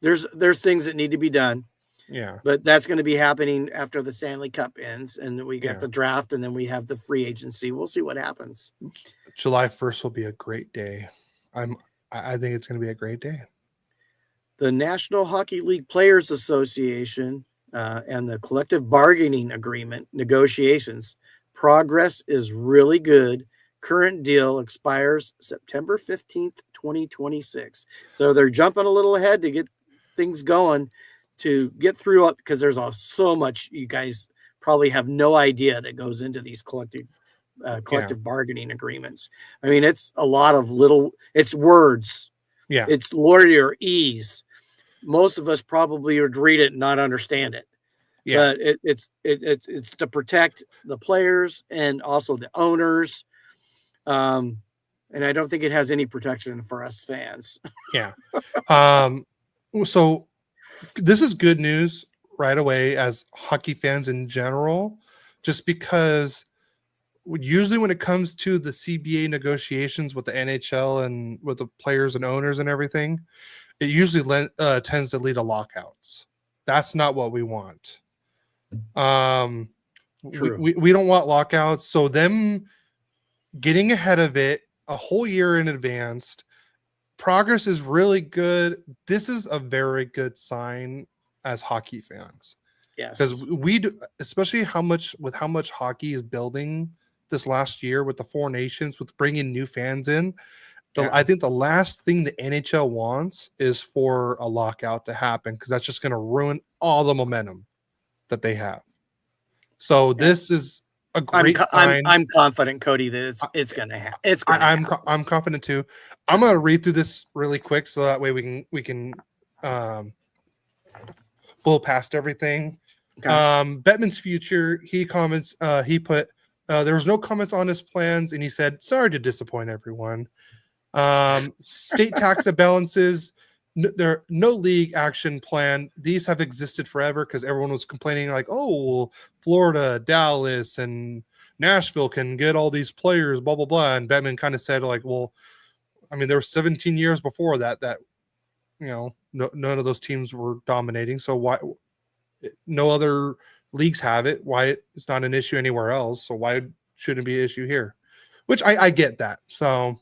There's things that need to be done. Yeah. But that's going to be happening after the Stanley Cup ends, and we get the draft, and then we have the free agency. We'll see what happens. July 1st will be a great day. I think it's going to be a great day. The National Hockey League Players Association and the collective bargaining agreement negotiations progress is really good. Current deal expires September 15th, 2026. So they're jumping a little ahead to get things going to get through it, because there's so much you guys probably have no idea that goes into these collective bargaining agreements. I mean, it's a lot of it's words. Yeah. It's lawyerese. Most of us probably would read it and not understand it. Yeah. But it's to protect the players and also the owners. And I don't think it has any protection for us fans. Yeah. So this is good news right away as hockey fans in general, just because usually when it comes to the CBA negotiations with the NHL and with the players and owners and everything, it usually tends to lead to lockouts. That's not what we want. True. We don't want lockouts. So them getting ahead of it a whole year in advance, progress is really good. This is a very good sign as hockey fans. Yes. Because we do, especially how much hockey is building this last year with the Four Nations, with bringing new fans in. I think the last thing the NHL wants is for a lockout to happen, because that's just going to ruin all the momentum that they have. So this is a great sign. I'm confident, Cody, that it's going to happen. I'm confident too. I'm going to read through this really quick so that way we can pull past everything. Okay. Bettman's future. He comments. He put there was no comments on his plans, and he said, "Sorry to disappoint everyone." State tax balances. There are no league action plan. These have existed forever, because everyone was complaining like, oh, Florida, Dallas, and Nashville can get all these players, blah, blah, blah. And Bettman kind of said like, well, I mean, there were 17 years before that, none of those teams were dominating. So why no other leagues have it? Why it's not an issue anywhere else? So why shouldn't it be an issue here? Which I get that. So,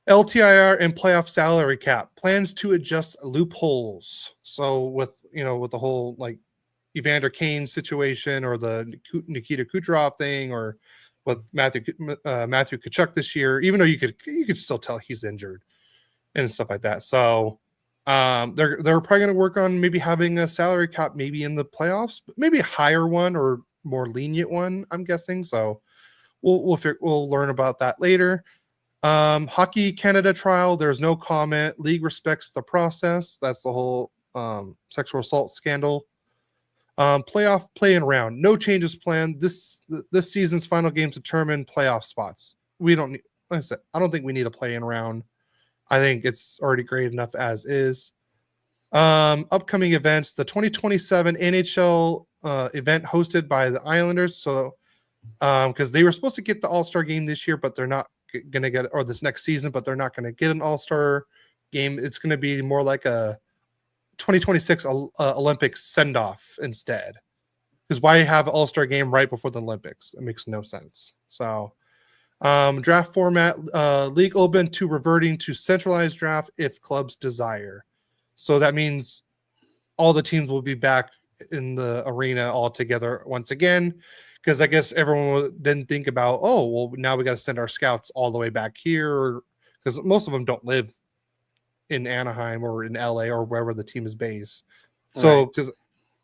LTIR and playoff salary cap plans to adjust loopholes. So with the whole like Evander Kane situation, or the Nikita Kucherov thing, or with Matthew Tkachuk this year, even though you could still tell he's injured and stuff like that. So they're probably going to work on maybe having a salary cap maybe in the playoffs, but maybe a higher one or more lenient one, I'm guessing. So we'll learn about that later. Hockey Canada trial, there's no comment. League respects the process. That's the whole sexual assault scandal. Playoff play-in round, no changes planned. This season's final games determine playoff spots. We don't need, like I said, I don't think we need a play-in round. I think it's already great enough as is. Upcoming events, the 2027 NHL event hosted by the Islanders. So because they were supposed to get the All-Star game this year, but they're not going to get it, or this next season, but they're not going to get an All-Star game. It's going to be more like a 2026 Olympics send-off instead. Because why have an All-Star game right before the Olympics? It makes no sense. So draft format, league open to reverting to centralized draft if clubs desire. So that means all the teams will be back in the arena all together once again. because I guess everyone didn't think about, oh, well, now we got to send our scouts all the way back here, because most of them don't live in Anaheim or in LA or wherever the team is based. So, because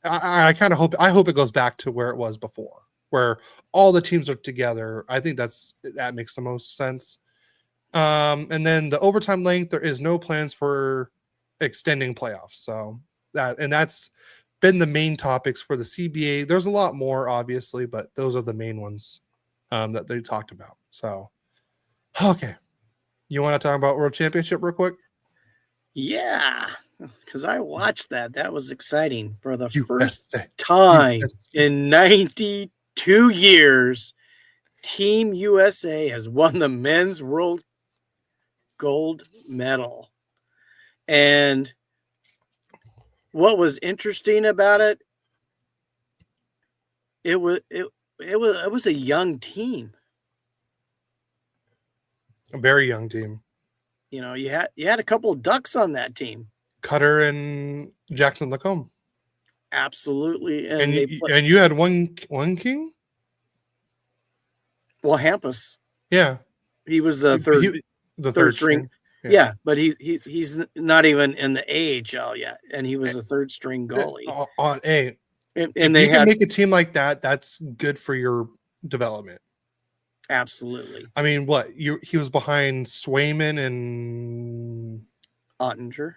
I kind of hope it goes back to where it was before, where all the teams are together. I think that makes the most sense. And then the overtime length, there is no plans for extending playoffs. So that's been the main topics for the CBA. There's a lot more, obviously, but those are the main ones that they talked about. So, okay. You want to talk about World Championship real quick? Yeah, because I watched that. That was exciting for the USA. first time in 92 years. Team USA has won the men's world gold medal. And what was interesting about it, it was a young team. A very young team. You know, you had a couple of Ducks on that team. Cutter and Jackson Lacombe. Absolutely. And you had one king? Well, Hampus. Yeah. He was the third string. Yeah, but he's not even in the AHL yet, and he was a third string goalie. And they can make a team like that. That's good for your development. Absolutely. I mean, he was behind Swayman and Ottinger.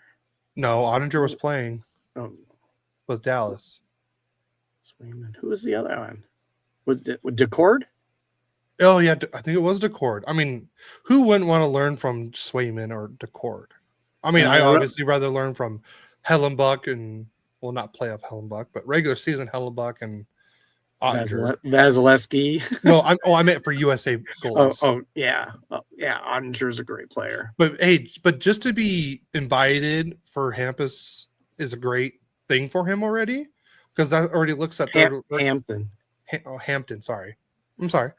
No, Ottinger was playing. Oh, was Dallas. Swayman. Who was the other one? Was Decord? Oh yeah, I think it was Decord. I mean, who wouldn't want to learn from Swayman or Decord? I mean, I obviously rather learn from Hellenbuck and, well, not playoff Hellenbuck, but regular season Hellenbuck and Vasilevsky. No, I meant for USA goals. Yeah. Ottinger's a great player. But just to be invited for Hampus is a great thing for him already, because that already looks at Hampton. Hampton. Sorry, I'm sorry.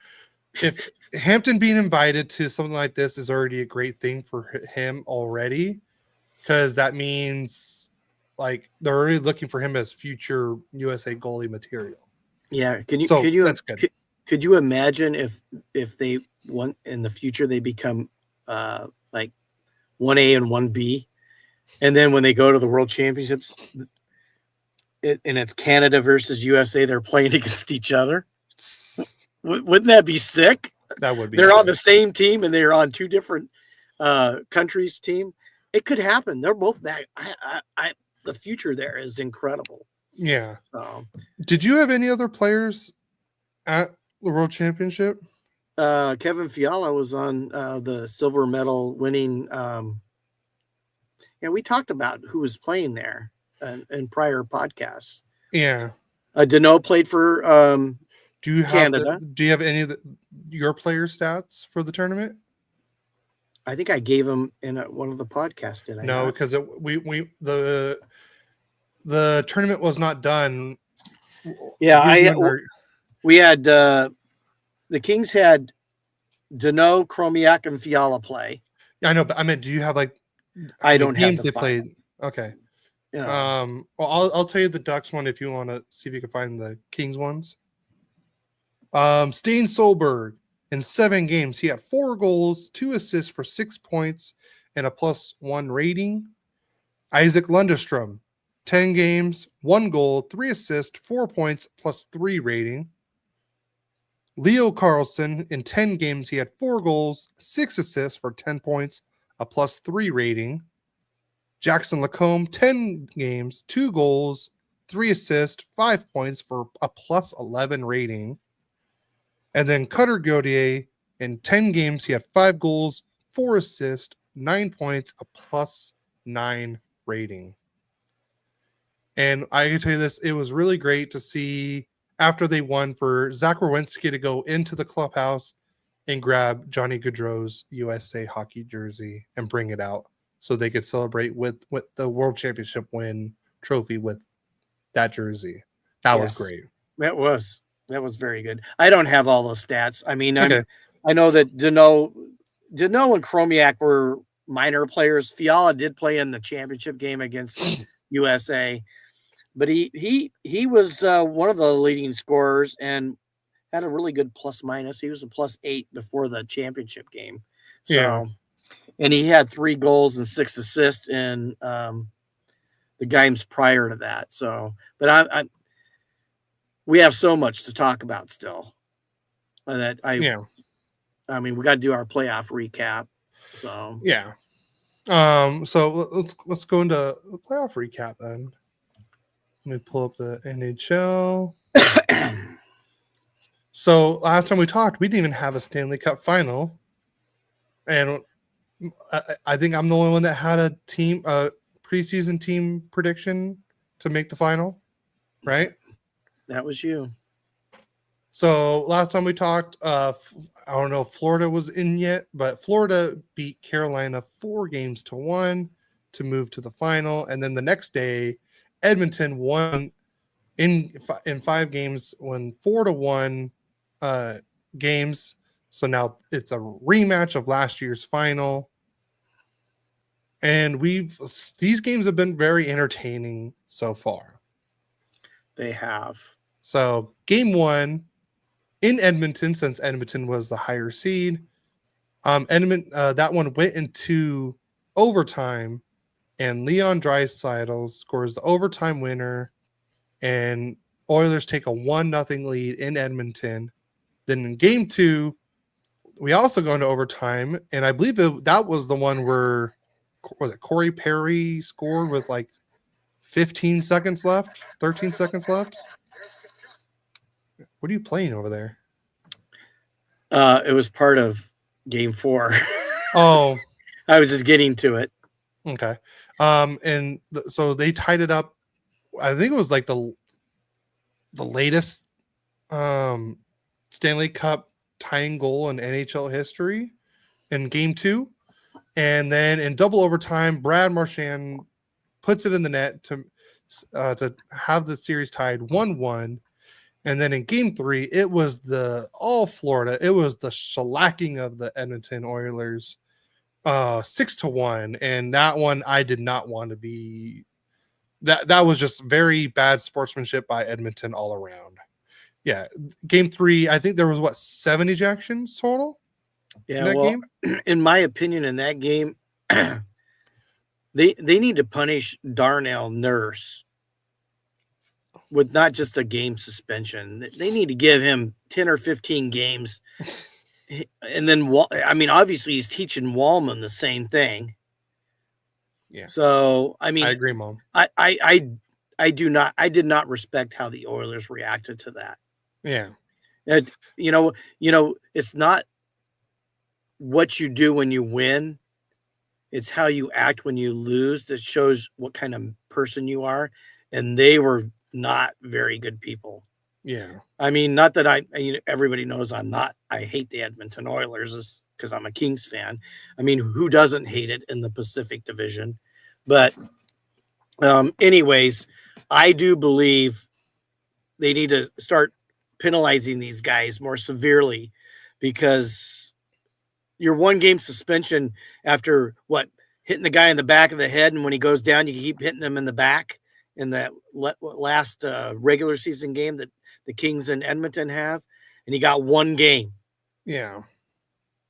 If Hampton being invited to something like this is already a great thing for him already, because that means like they're already looking for him as future USA goalie material. Yeah, that's good. Could you imagine if they want in the future they become like 1A and 1B, and then when they go to the World Championships, and it's Canada versus USA, they're playing against each other? Wouldn't that be sick? That would be. They're on the same team and they're on two different countries' team. It could happen. They're both that. The future there is incredible. Yeah. So, did you have any other players at the World Championship? Kevin Fiala was on the silver medal winning. We talked about who was playing there in prior podcasts. Yeah. Deneau played for Canada. Do you have any of your player stats for the tournament? I think I gave them in one of the podcasts. Did I? No, because the tournament was not done. Yeah, we had the Kings had Deneau, Chromiak, and Fiala play. Yeah, I know, but I meant, do you have I don't have games they played? Okay. Yeah. Well, I'll tell you the Ducks one if you want to see if you can find the Kings ones. Steen Solberg, in 7 games, he had 4 goals, 2 assists for 6 points, and a +1 rating. Isaac Lundestrom, 10 games, 1 goal, 3 assists, 4 points, +3 rating. Leo Carlson, in 10 games, he had 4 goals, 6 assists for 10 points, a +3 rating. Jackson Lacombe, 10 games, 2 goals, 3 assists, 5 points for a +11 rating. And then Cutter Gauthier, in 10 games, he had 5 goals, 4 assists, 9 points, a +9 rating. And I can tell you this, it was really great to see after they won for Zach Werenski to go into the clubhouse and grab Johnny Gaudreau's USA hockey jersey and bring it out so they could celebrate with the World Championship win trophy with that jersey. That was great. That was very good. I don't have all those stats. I mean, I know that Deneau and Chromiak were minor players. Fiala did play in the championship game against USA, but he was one of the leading scorers, and had a really good plus minus. He was a +8 before the championship game. So, Yeah. and he had 3 goals and 6 assists in the games prior to that. So, but we have so much to talk about still. That I mean, we got to do our playoff recap. So yeah. So let's go into the playoff recap then. Let me pull up the NHL. So last time we talked, we didn't even have a Stanley Cup final, and I think I'm the only one that had a preseason team prediction to make the final, right? that was you. So last time we talked, I don't know if Florida was in yet, but Florida beat Carolina 4-1 to move to the final, and then the next day, Edmonton won in 5 games, won 4-1 games. So now it's a rematch of last year's final, and these games have been very entertaining so far. They have. So game 1. In Edmonton, since Edmonton was the higher seed, that one went into overtime, and Leon Draisaitl scores the overtime winner, and Oilers take a 1-0 lead in Edmonton. Then in game 2, we also go into overtime, and I believe that was the one where Corey Perry scored with like 15 seconds left, 13 seconds left. What are you playing over there? It was part of game 4. Oh, I was just getting to it. Okay. So they tied it up. I think it was like the latest Stanley Cup tying goal in NHL history in game 2. And then in double overtime, Brad Marchand puts it in the net to have the series tied 1-1. And then in game 3, it was all Florida. It was the shellacking of the Edmonton Oilers. 6-1, and that one I did not want to be. That was just very bad sportsmanship by Edmonton all around. Yeah, game 3, I think there was 7 ejections total. Yeah, game? In my opinion, in that game, they need to punish Darnell Nurse with not just a game suspension. They need to give him 10 or 15 games. And then, I mean, obviously he's teaching Wallman the same thing. Yeah. So, I mean, I agree, Mom. I did not respect how the Oilers reacted to that. Yeah. You know, it's not what you do when you win. It's how you act when you lose that shows what kind of person you are. And they were not very good people. Yeah. I mean, not that everybody knows I hate the Edmonton Oilers because I'm a Kings fan. I mean, who doesn't hate it in the Pacific Division? But anyways, I do believe they need to start penalizing these guys more severely, because your 1-game suspension after hitting the guy in the back of the head, and when he goes down, you keep hitting him in the back in that last regular season game that the Kings in Edmonton have, and he got 1 game. Yeah.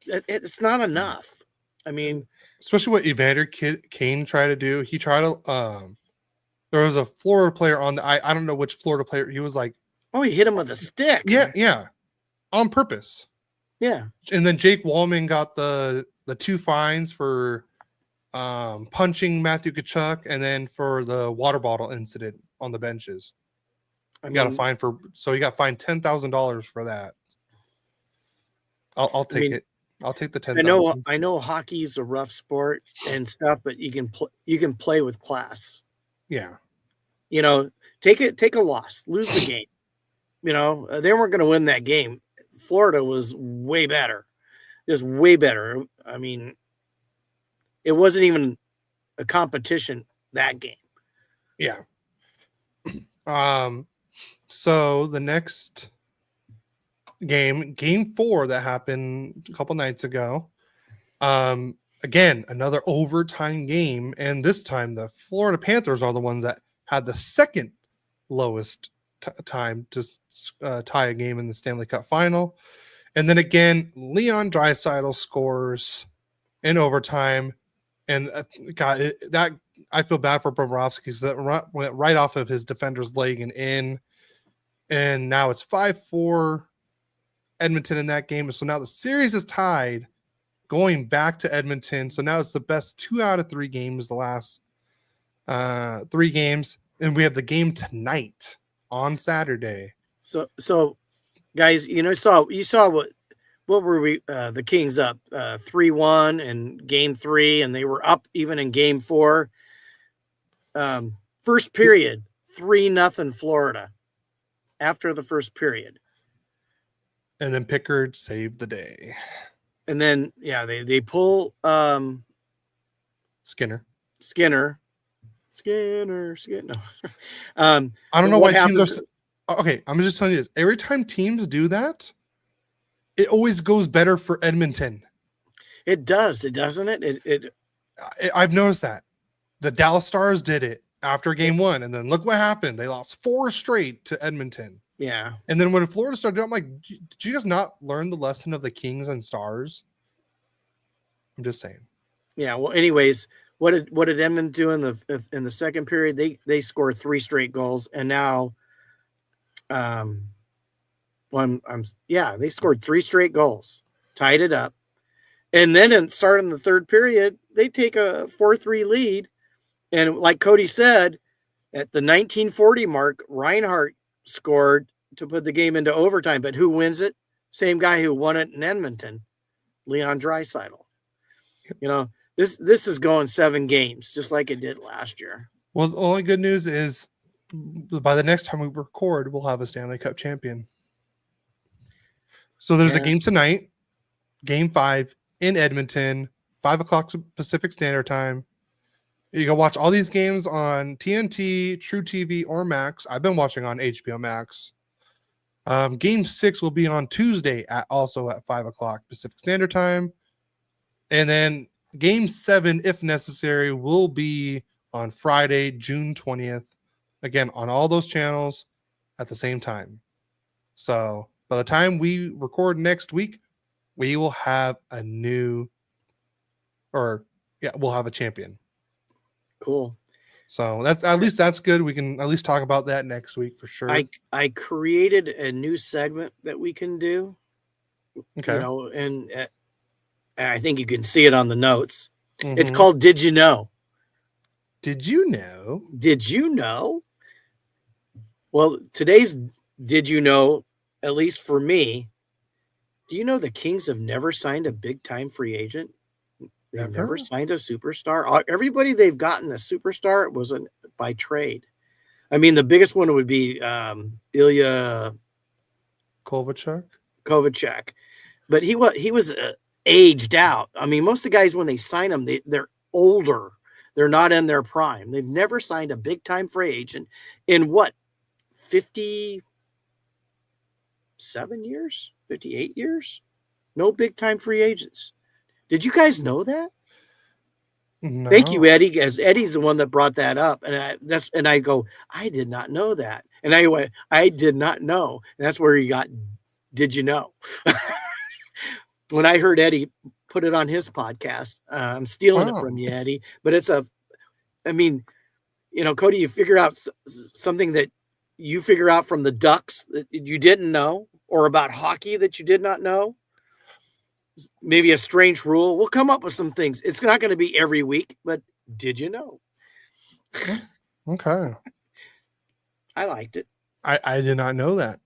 It's not enough. I mean, especially what Evander Kane tried to do. He tried to there was a Florida player on the I don't know which Florida player. He was like, oh, he hit him with a stick. Yeah. On purpose. Yeah. And then Jake Wallman got the 2 fines for punching Matthew Tkachuk, and then for the water bottle incident on the benches. He got fined $10,000 for that. I'll take it. I'll take the 10,000. I know hockey's a rough sport and stuff, but you can play with class. Yeah. You know, take a loss, lose the game. You know, they weren't going to win that game. Florida was way better. It was way better. I mean, it wasn't even a competition that game. Yeah. So the next game 4 that happened a couple nights ago. Again, another overtime game, and this time the Florida Panthers are the ones that had the second lowest time to tie a game in the Stanley Cup final. And then again, Leon Draisaitl scores in overtime. And God, that I feel bad for Bobrovsky because that went right off of his defender's leg and in. And now it's 5-4 Edmonton in that game. So now the series is tied going back to Edmonton. So now it's the best 2 out of 3 games, the last 3 games. And we have the game tonight on Saturday. So guys, you saw what were we the Kings up 3-1 in game 3, and they were up even in game 4. First period, 3-0 Florida after the first period. And then Pickard saved the day. And then they pull Skinner. No. I don't know why teams are okay. I'm just telling you this. Every time teams do that, it always goes better for Edmonton. It does, doesn't it? I've noticed that. The Dallas Stars did it after game 1, and then look what happened. They lost 4 straight to Edmonton. Yeah. And then when Florida started, I'm like, did you guys not learn the lesson of the Kings and Stars? I'm just saying. Yeah. Well, anyways, what did Edmonton do in the second period? They scored 3 straight goals, and now, they scored 3 straight goals, tied it up, and then starting the third period, they take a 4-3 lead, and like Cody said, at the 1940 mark, Reinhart scored to put the game into overtime. But who wins it? Same guy who won it in Edmonton, Leon Draisaitl. This is going 7 games, just like it did last year. Well, the only good news is by the next time we record, we'll have a Stanley Cup champion. So there's a game tonight, game 5 in Edmonton, 5:00 Pacific Standard Time. You can watch all these games on TNT, True TV, or Max. I've been watching on HBO Max. Game 6 will be on Tuesday also at 5:00 Pacific Standard Time. And then game 7, if necessary, will be on Friday, June 20th. Again, on all those channels at the same time. So by the time we record next week, we will have we'll have a champion. Cool. So that's good. We can at least talk about that next week for sure. I created a new segment that we can do. Okay. And I think you can see it on the notes. Mm-hmm. It's called Did You Know? Did you know? Did you know? Well, today's Did You Know, at least for me, do you know the Kings have never signed a big-time free agent? They've never signed a superstar. Everybody they've gotten a superstar was by trade. I mean, the biggest one would be Ilya Kovalchuk. But he was aged out. I mean, most of the guys, when they sign them, they're older. They're not in their prime. They've never signed a big-time free agent in 57 years? 58 years? No big-time free agents. Did you guys know that? No. Thank you, Eddie, as Eddie's the one that brought that up. And I go, I did not know that. And anyway, I did not know. And that's where you got, did you know? When I heard Eddie put it on his podcast, I'm stealing it from you, Eddie. But Cody, you figure out something that you figure out from the Ducks that you didn't know, or about hockey that you did not know. Maybe a strange rule. We'll come up with some things. It's not going to be every week, but did you know? Okay. I liked it. I did not know that.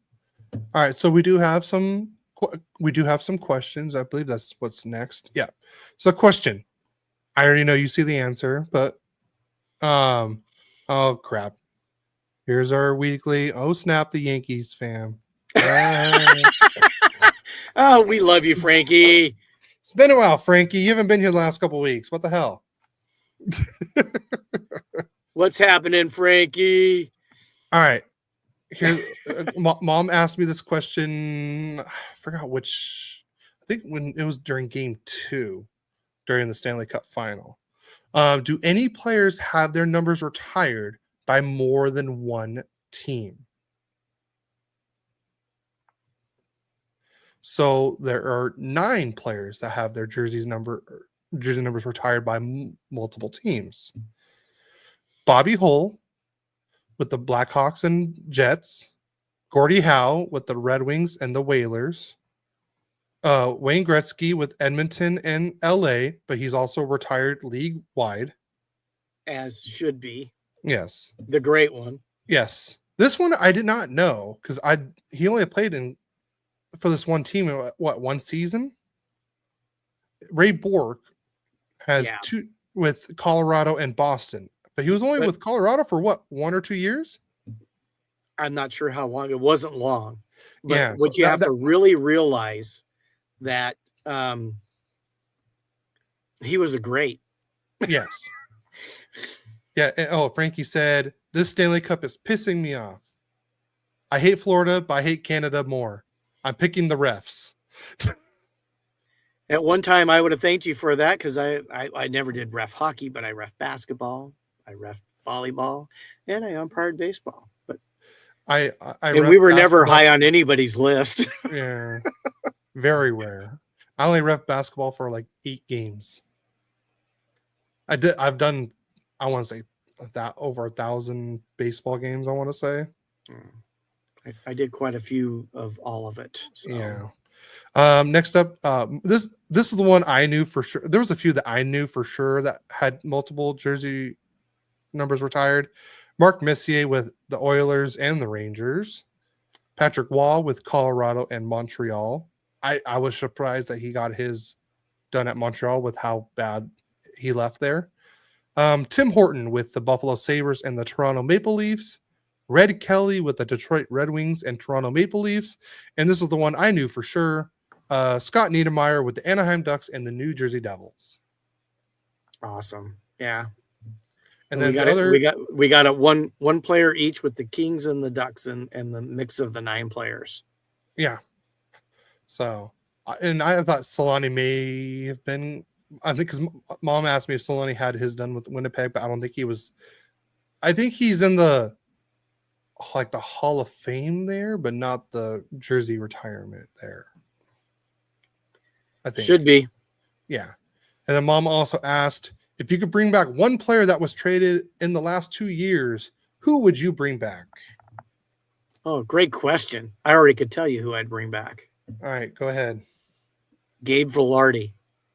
All right. So we do have some questions. I believe that's what's next. Yeah. So question. I already know you see the answer, but oh crap. Here's our weekly. Oh snap, the Yankees fam. Oh, we love you, Frankie. It's been a while, Frankie. You haven't been here the last couple of weeks. What the hell? What's happening, Frankie? All right. Here, Mom asked me this question. I forgot which. I think when it was during game 2, during the Stanley Cup final. Do any players have their numbers retired by more than one team? So there are 9 players that have their jersey numbers retired by multiple teams. Bobby Hull with the Blackhawks and Jets. Gordie Howe with the Red Wings and the Whalers. Wayne Gretzky with Edmonton and LA, but he's also retired league-wide. As should be. Yes. The great one. Yes. This one I did not know because he only played for this one team in one season. Ray Bork has 2 with Colorado and Boston, but he was only with Colorado for 1 or 2 years. I'm not sure how long. It wasn't long. But yeah. what you have to really realize that he was a great. Yes. Yeah. And, Frankie said, this Stanley Cup is pissing me off. I hate Florida, but I hate Canada more. I'm picking the refs. At one time, I would have thanked you for that because I never did ref hockey, but I ref basketball, I ref volleyball, and I umpired baseball. But and we were never high on anybody's list. Yeah, very rare. I only ref basketball for like 8 games. I've done, I want to say that over 1,000 baseball games. I want to say. I did quite a few of all of it. So. Yeah. Next up, this is the one I knew for sure. There was a few that I knew for sure that had multiple jersey numbers retired. Mark Messier with the Oilers and the Rangers. Patrick Waugh with Colorado and Montreal. I was surprised that he got his done at Montreal with how bad he left there. Tim Horton with the Buffalo Sabres and the Toronto Maple Leafs. Red Kelly with the Detroit Red Wings and Toronto Maple Leafs. And this is the one I knew for sure. Scott Niedermayer with the Anaheim Ducks and the New Jersey Devils. Awesome. Yeah. And then we got a one player each with the Kings and the Ducks and the mix of the 9 players. Yeah. So, and I thought Solani may have been, I think because Mom asked me if Solani had his done with Winnipeg, but I don't think he was. I think he's in the Hall of Fame there, but not the jersey retirement there. I think should be. Yeah. And then Mom also asked if you could bring back one player that was traded in the last 2 years, who would you bring back? Oh, great question. I already could tell you who I'd bring back. All right, go ahead. Gabe Vilardi.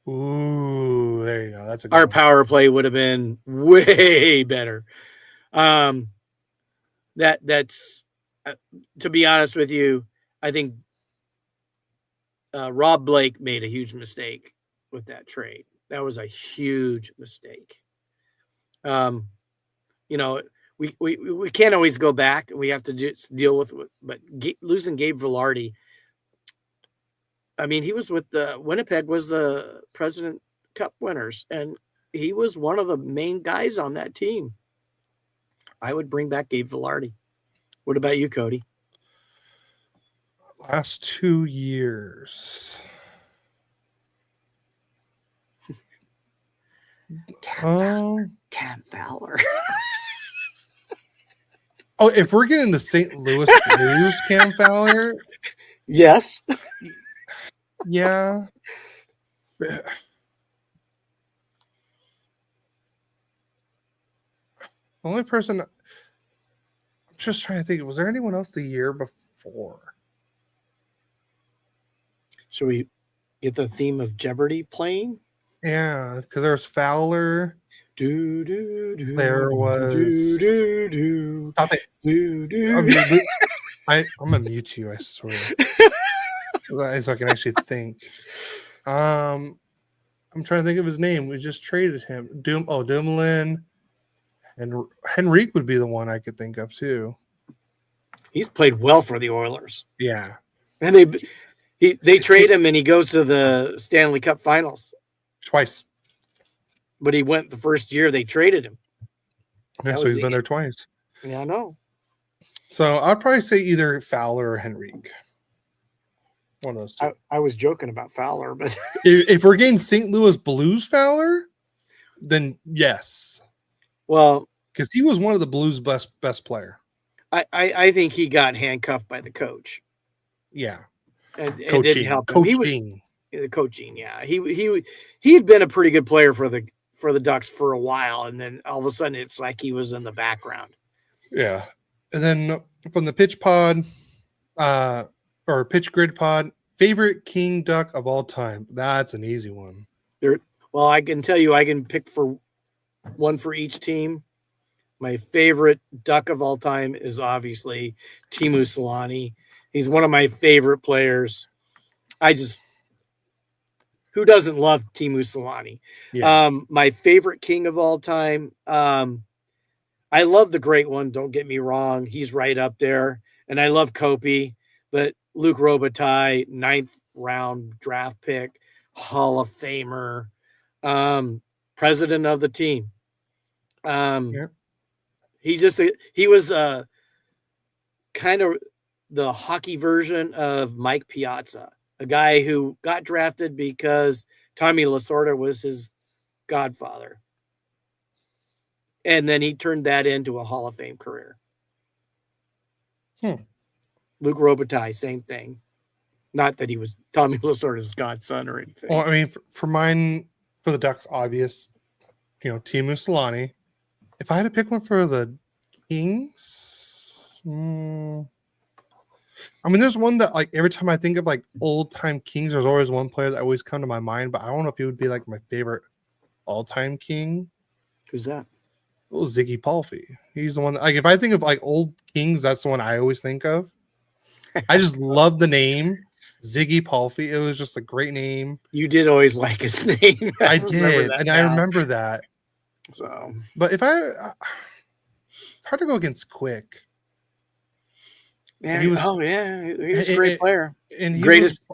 Ooh, there you go. That's a good Our one. power play would have been way better. That's to be honest with you, I think Rob Blake made a huge mistake with that trade. That was a huge mistake. We can't always go back. We have to deal with it. But losing Gabe Vilardi, I mean, he was with Winnipeg was the President Cup winners, and he was one of the main guys on that team. I would bring back Gabe Vilardi. What about you, Cody? Last 2 years. Cam Fowler. Oh, if we're getting the St. Louis Blues Cam Fowler, yes. Yeah. The only person, I'm just trying to think, was there anyone else the year before? Should we get the theme of Jeopardy playing? Yeah, because there's Fowler. There was. Stop it. I'm gonna mute you, I swear. So I can actually think. I'm trying to think of his name. We just traded him. Dumoulin. And Henrique would be the one I could think of too. He's played well for the Oilers. Yeah. And they trade him and he goes to the Stanley Cup Finals. Twice. But he went the first year they traded him. Yeah, so he's been there twice. Yeah, I know. So I'd probably say either Fowler or Henrique. One of those two. I was joking about Fowler, but if we're getting St. Louis Blues Fowler, then yes. Well, because he was one of the Blues' best player. I think he got handcuffed by the coach. Yeah. and didn't help him. He was Coaching. coaching. Yeah, he had been a pretty good player for the Ducks for a while, and then all of a sudden it's like he was in the background. Yeah, and then from the pitch pod, or pitch grid pod, favorite King Duck of all time. That's an easy one. Well, I can tell you, I can pick for one for each team. My favorite Duck of all time is obviously Teemu Selanne. He's one of my favorite players. Who doesn't love Teemu Selanne? Yeah. My favorite King of all time. I love the great one. Don't get me wrong. He's right up there. And I love Kopi, but Luc Robitaille, 9th round draft pick, Hall of Famer, president of the team. Yeah. He was kind of the hockey version of Mike Piazza, a guy who got drafted because Tommy Lasorda was his godfather. And then he turned that into a Hall of Fame career. Luc Robitaille, same thing. Not that he was Tommy Lasorda's godson or anything. Well, I mean, for mine, for the Ducks, obvious, Teemu Selanne. If I had to pick one for the Kings, I mean, there's one that, like, every time I think of like old time Kings, there's always one player that always come to my mind, but I don't know if he would be like my favorite all time King. Who's that? Well, Ziggy Palffy. He's the one that, like, if I think of like old Kings, that's the one I always think of. I just love the name Ziggy Palffy. It was just a great name. You did always like his name. I did, and I remember that. So, but if hard to go against Quick. Yeah, he was a great player, and he greatest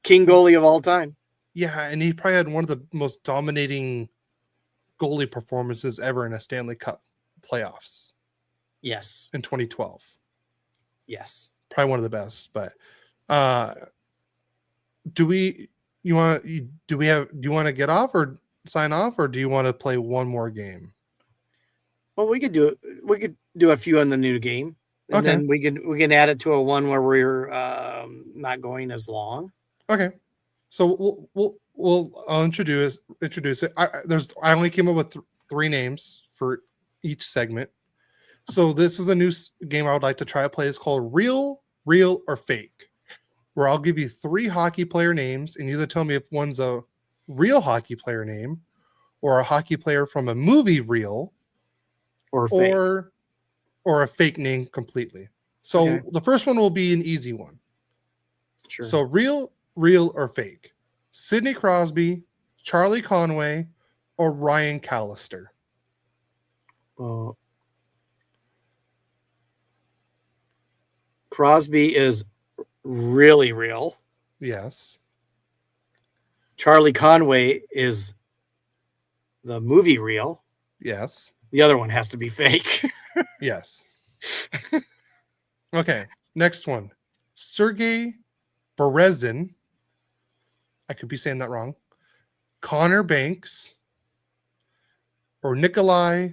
King goalie of all time. Yeah, and he probably had one of the most dominating goalie performances ever in a Stanley Cup playoffs. Yes, in 2012. Yes, probably one of the best. But do you want to get off or sign off, or do you want to play one more game? Well, we could do a few on the new game, and then we can add it to a one where we're not going as long. Okay, so I'll introduce it. I only came up with three names for each segment. So this is a new game I would like to try to play. It's called Real, or Fake, where I'll give you three hockey player names, and you either tell me if one's a real hockey player name or a hockey player from a movie reel or fake. or a fake name completely. So the first one will be an easy one. Sure. So real, or fake. Sidney Crosby, Charlie Conway, or Ryan Callister. Well, Crosby is really real. Yes. Charlie Conway is the movie reel. Yes. The other one has to be fake. Yes. Okay. Next one. Sergei Berezin. I could be saying that wrong. Connor Banks or Nikolai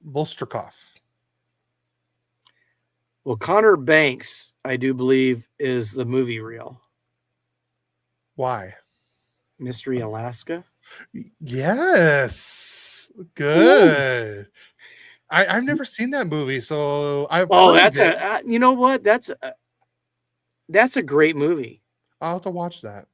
Volstrakov. Well, Connor Banks, I do believe, is the movie reel. Why? Mystery Alaska? Yes. Good. I've never seen that movie, so I've you know what? That's a great movie. I'll have to watch that.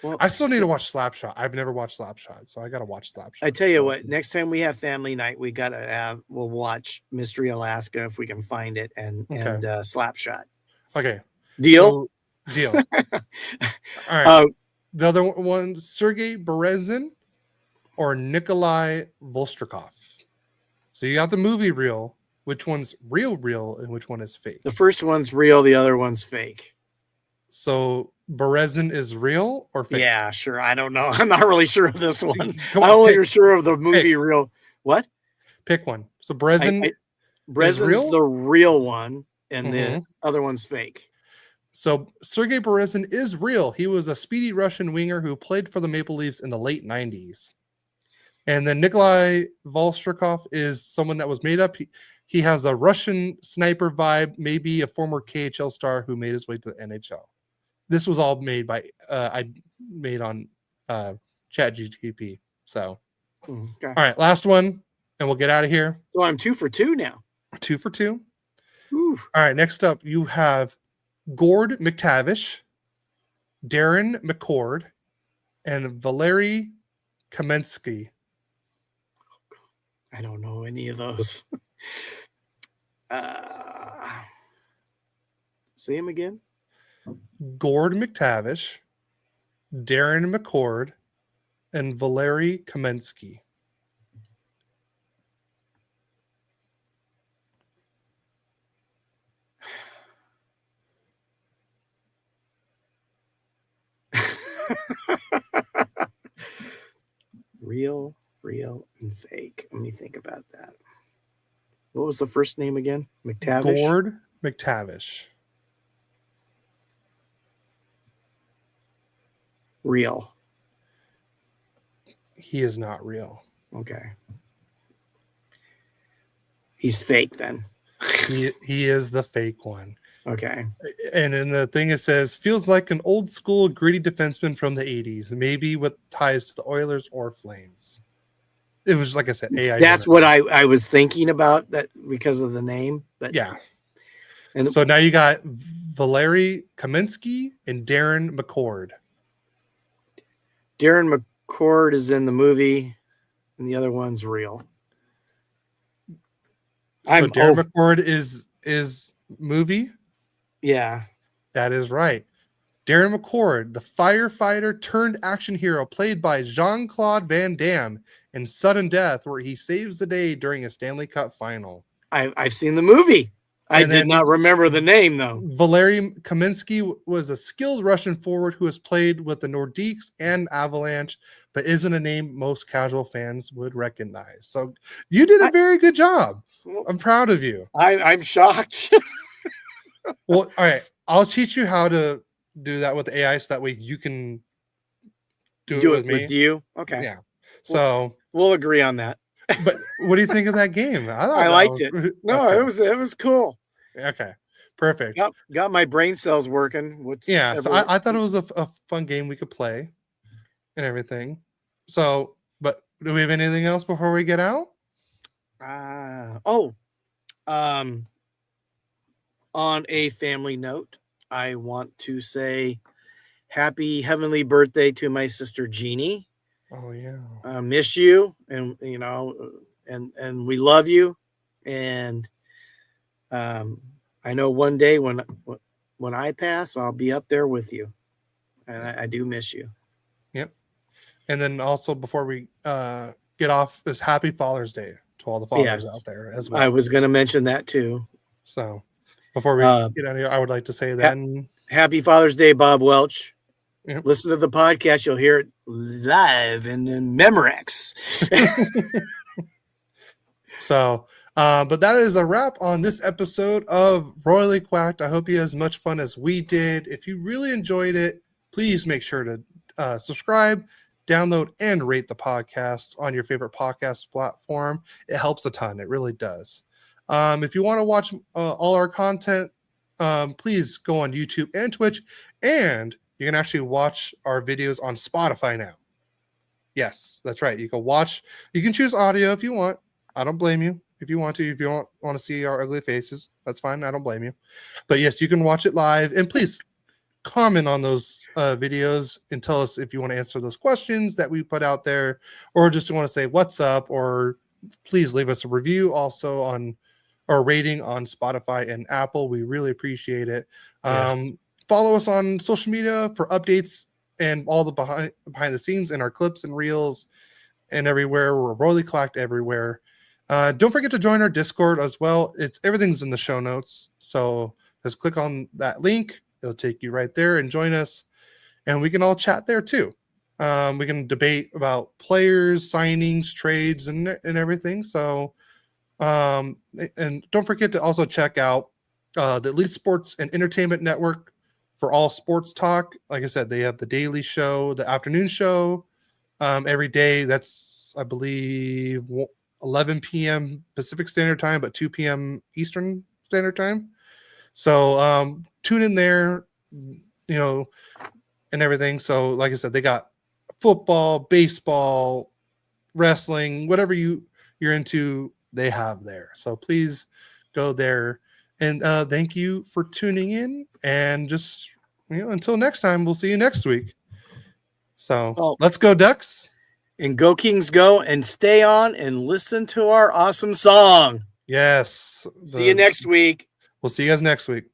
Well, I still need to watch Slapshot. I've never watched Slapshot, so I got to watch Slapshot. I tell you what, next time we have family night, we'll watch Mystery Alaska if we can find it and Slapshot. Okay. Deal? So, deal. All right. The other one, Sergei Berezin or Nikolai Volstrakov. So you got the movie reel. Which one's real, and which one is fake? The first one's real. The other one's fake. So Berezin is real or fake? Yeah, sure. I don't know. I'm not really sure of this one. I'm only sure of the movie reel. What? Pick one. So Berezin's the real one, and the other one's fake. So Sergei Berezin is real. He was a speedy Russian winger who played for the Maple Leafs in the late 90s. And then Nikolai Volstrakov is someone that was made up. He has a Russian sniper vibe, maybe a former KHL star who made his way to the NHL. this was all made by I made on ChatGPT. So, Okay. all right, last one, and we'll get out of here. So I'm 2 for 2 now. 2 for 2. Ooh. All right, next up you have Gord McTavish, Darren McCord, and Valery Kamensky. I don't know any of those. Say him again. Gord McTavish, Darren McCord, and Valery Kamensky. Real, and fake. Let me think about that. What was the first name again? McTavish? Gord McTavish. Real. He is not real. Okay. He's fake then. He is the fake one. Okay. And in the thing it says, feels like an old school gritty defenseman from the 80s, maybe with ties to the Oilers or Flames. It was, like I said, AI. That's what I was thinking about, that because of the name. But yeah. And so now you got Valery Kamensky and Darren McCord. Darren McCord is in the movie, and the other one's real. So Darren McCord is movie? Yeah. That is right. Darren McCord, the firefighter turned action hero played by Jean-Claude Van Damme in Sudden Death, where he saves the day during a Stanley Cup final. I've seen the movie. I did not remember the name, though. Valery Kamensky was a skilled Russian forward who has played with the Nordiques and Avalanche, but isn't a name most casual fans would recognize. So you did a very good job. I'm proud of you. I'm shocked. Well, all right. I'll teach you how to do that with AI so that way you can do it with me. With you? Okay. Yeah. So we'll agree on that. But what do you think of that game? I liked it. No, okay. It was cool. Okay. Perfect. Got my brain cells working. So I thought it was a fun game we could play and everything. So, but do we have anything else before we get out? On a family note, I want to say happy heavenly birthday to my sister Jeannie. Oh yeah. Miss you, and you know, and we love you, and I know one day when I pass, I'll be up there with you, and I do miss you. Yep. And then also before we get off, is Happy Father's Day to all the fathers out there as well. I was going to mention that too. So before we get out of here, I would like to say then Happy Father's Day, Bob Welch. Yep. Listen to the podcast; you'll hear it live in Memorex. So, but that is a wrap on this episode of Royally Quacked. I hope you had as much fun as we did. If you really enjoyed it, please make sure to subscribe, download, and rate the podcast on your favorite podcast platform. It helps a ton. It really does. If you want to watch all our content, please go on YouTube and Twitch, and you can actually watch our videos on Spotify now. Yes, that's right. You can watch. You can choose audio if you want. I don't blame you if you want to. If you don't want to see our ugly faces, that's fine. I don't blame you. But yes, you can watch it live. And please comment on those videos and tell us if you want to answer those questions that we put out there, or just want to say what's up, or please leave us a review also on our rating on Spotify and Apple. We really appreciate it. Yes. Follow us on social media for updates and all the behind the scenes and our clips and reels and everywhere. We're Royally Quacked everywhere. Don't forget to join our Discord as well. Everything's in the show notes. So just click on that link. It'll take you right there and join us. And we can all chat there too. We can debate about players, signings, trades, and everything. So, and don't forget to also check out the Elite Sports and Entertainment Network for all sports talk. Like I said, they have the daily show, the afternoon show every day. That's, I believe, 11 p.m. Pacific Standard Time, but 2 p.m. Eastern Standard Time. So tune in there. you know, and everything. So, like I said, they got football, baseball, wrestling, whatever you're into, they have there. So please go there. And thank you for tuning in. And just until next time, we'll see you next week. So let's go Ducks. And go Kings go, and stay on and listen to our awesome song. Yes. See you next week. We'll see you guys next week.